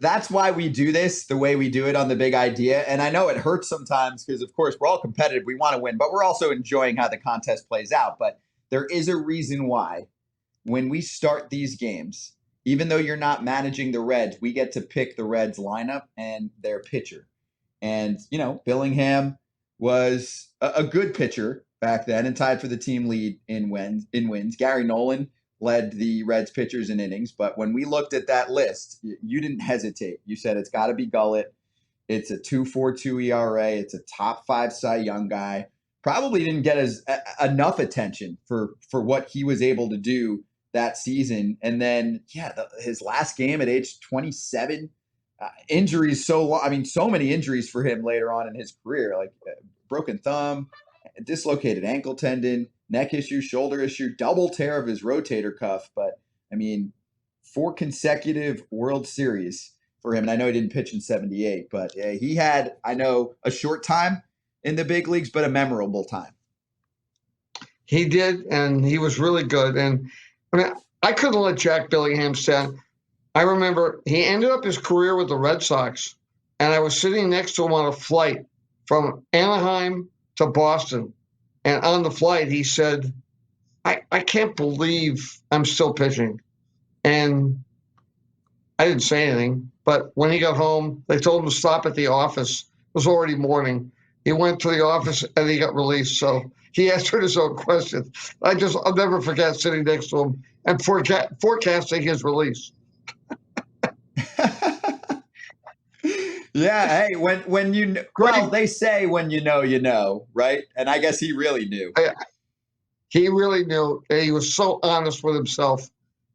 Speaker 1: that's why we do this the way we do it on The Big Idea. And I know it hurts sometimes because, of course, we're all competitive. We want to win, but we're also enjoying how the contest plays out. But there is a reason why when we start these games, even though you're not managing the Reds, we get to pick the Reds lineup and their pitcher. And, Billingham was a good pitcher back then and tied for the team lead in wins. Gary Nolan led the Reds pitchers in innings. But when we looked at that list, you didn't hesitate. You said it's got to be Gullett. It's a 2.42 ERA. It's a top 5 Cy Young guy. Probably didn't get enough attention for what he was able to do that season. And then, his last game at age 27, injuries so long. I mean, so many injuries for him later on in his career, like broken thumb, dislocated ankle tendon, neck issue, shoulder issue, double tear of his rotator cuff. But, I mean, 4 consecutive World Series for him. And I know he didn't pitch in 78, but he had, I know, a short time in the big leagues, but a memorable time.
Speaker 2: He did, and he was really good. And, I mean, I couldn't let Jack Billingham stand. I remember he ended up his career with the Red Sox, and I was sitting next to him on a flight from Anaheim to Boston. And on the flight, he said, I can't believe I'm still pitching. And I didn't say anything. But when he got home, they told him to stop at the office. It was already morning. He went to the office and he got released. So he answered his own question. I'll never forget sitting next to him and forecasting his release.
Speaker 1: Yeah, hey, when you well, they say when you know, right? And I guess he really knew.
Speaker 2: He really knew. He was so honest with himself,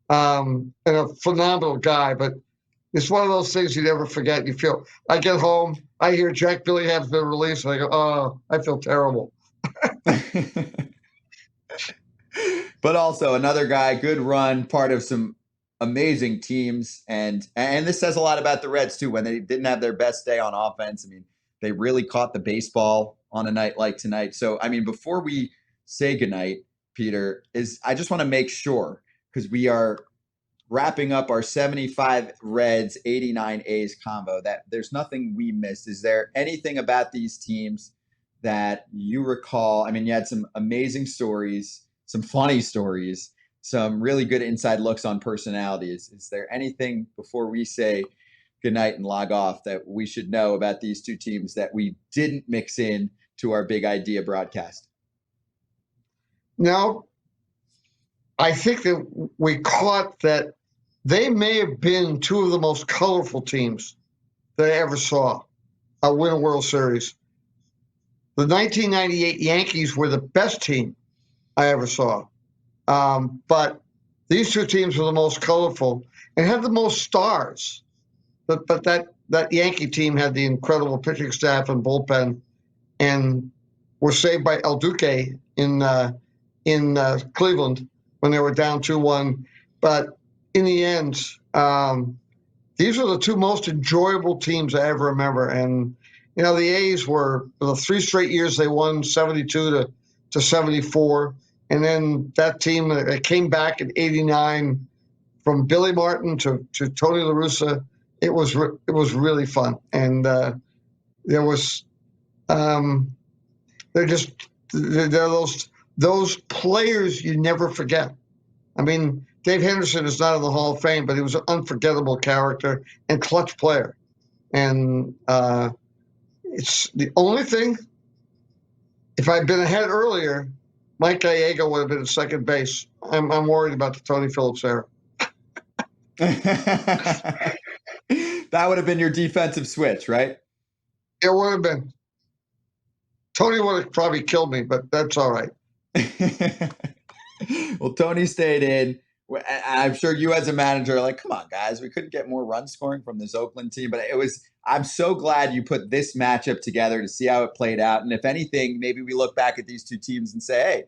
Speaker 2: and a phenomenal guy. But it's one of those things you never forget. You feel. I get home, I hear Jack Billingham's been released, and I go, "Oh, I feel terrible."
Speaker 1: But also another guy, good run, part of some amazing teams, and this says a lot about the Reds too. When they didn't have their best day on offense, I mean, they really caught the baseball on a night like tonight. So, I mean, before we say goodnight, Peter, I just want to make sure, because we are wrapping up our 75 Reds, 89 A's combo, that there's nothing we missed. Is there anything about these teams that you recall? I mean, you had some amazing stories, some funny stories, some really good inside looks on personalities. Is there anything before we say goodnight and log off that we should know about these two teams that we didn't mix in to our Big Idea broadcast?
Speaker 2: No, I think that we caught that they may have been two of the most colorful teams that I ever saw win a World Series. The 1998 Yankees were the best team I ever saw. But these two teams were the most colorful and had the most stars. But that Yankee team had the incredible pitching staff and bullpen, and were saved by El Duque in Cleveland when they were down 2-1. But in the end, these were the two most enjoyable teams I ever remember. And the A's were, for the 3 straight years they won, 72 to 74. And then that team came back in '89 from Billy Martin to Tony La Russa. It was really fun, and there was they're those players you never forget. I mean, Dave Henderson is not in the Hall of Fame, but he was an unforgettable character and clutch player. And it's the only thing. If I'd been ahead earlier, Mike Gallego would have been at second base. I'm worried about the Tony Phillips era.
Speaker 1: That would have been your defensive switch, right?
Speaker 2: It would have been. Tony would have probably killed me, but that's all right.
Speaker 1: Well, Tony stayed in. I'm sure you as a manager are like, come on, guys, we couldn't get more run scoring from this Oakland team. But I'm so glad you put this matchup together to see how it played out. And if anything, maybe we look back at these two teams and say, hey,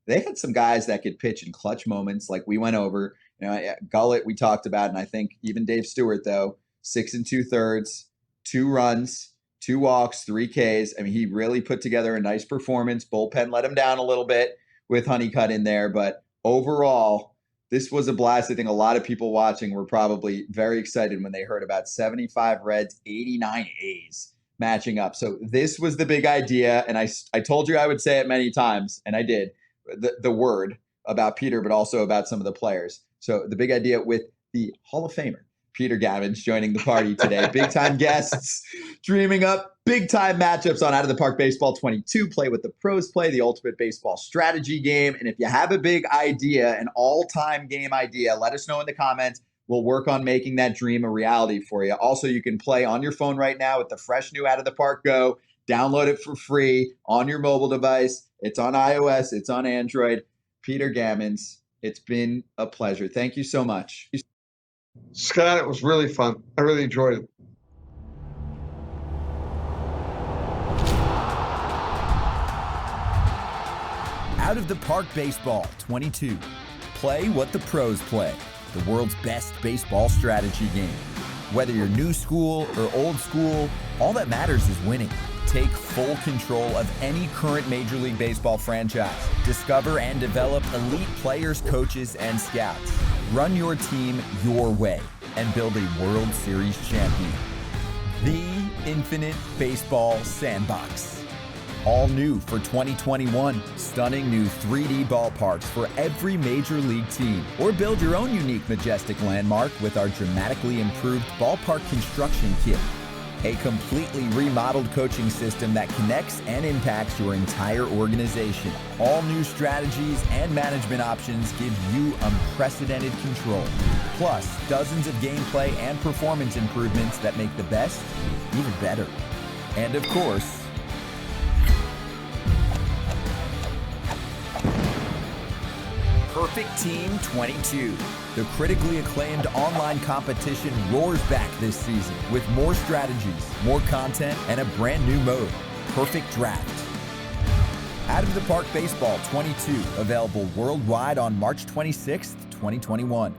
Speaker 1: they had some guys that could pitch in clutch moments like we went over. Gullett we talked about, and I think even Dave Stewart, though, 6 2/3, 2 runs, 2 walks, 3 Ks. I mean, he really put together a nice performance. Bullpen let him down a little bit with Honeycutt in there. But overall, this was a blast. I think a lot of people watching were probably very excited when they heard about 75 Reds, 89 A's matching up. So this was the big idea. And I told you I would say it many times, and I did, the word about Peter, but also about some of the players. So the big idea with the Hall of Famer, Peter Gammons, joining the party today. Big-time guests, dreaming up big-time matchups on Out of the Park Baseball 22. Play with the pros play, the ultimate baseball strategy game. And if you have a big idea, an all-time game idea, let us know in the comments. We'll work on making that dream a reality for you. Also, you can play on your phone right now with the fresh new Out of the Park Go. Download it for free on your mobile device. It's on iOS. It's on Android. Peter Gammons, it's been a pleasure. Thank you so much.
Speaker 2: Scott, it was really fun. I really enjoyed it.
Speaker 4: Out of the Park Baseball 22. Play what the pros play. The world's best baseball strategy game. Whether you're new school or old school, all that matters is winning. Take full control of any current Major League Baseball franchise. Discover and develop elite players, coaches, and scouts. Run your team your way and build a World Series champion. The Infinite Baseball Sandbox. All new for 2021. Stunning new 3D ballparks for every Major League team. Or build your own unique, majestic landmark with our dramatically improved ballpark construction kit. A completely remodeled coaching system that connects and impacts your entire organization. All new strategies and management options give you unprecedented control. Plus, dozens of gameplay and performance improvements that make the best even better. And of course, Perfect Team 22. The critically acclaimed online competition roars back this season with more strategies, more content, and a brand new mode, Perfect Draft. Out of the Park Baseball 22, available worldwide on March 26th, 2021.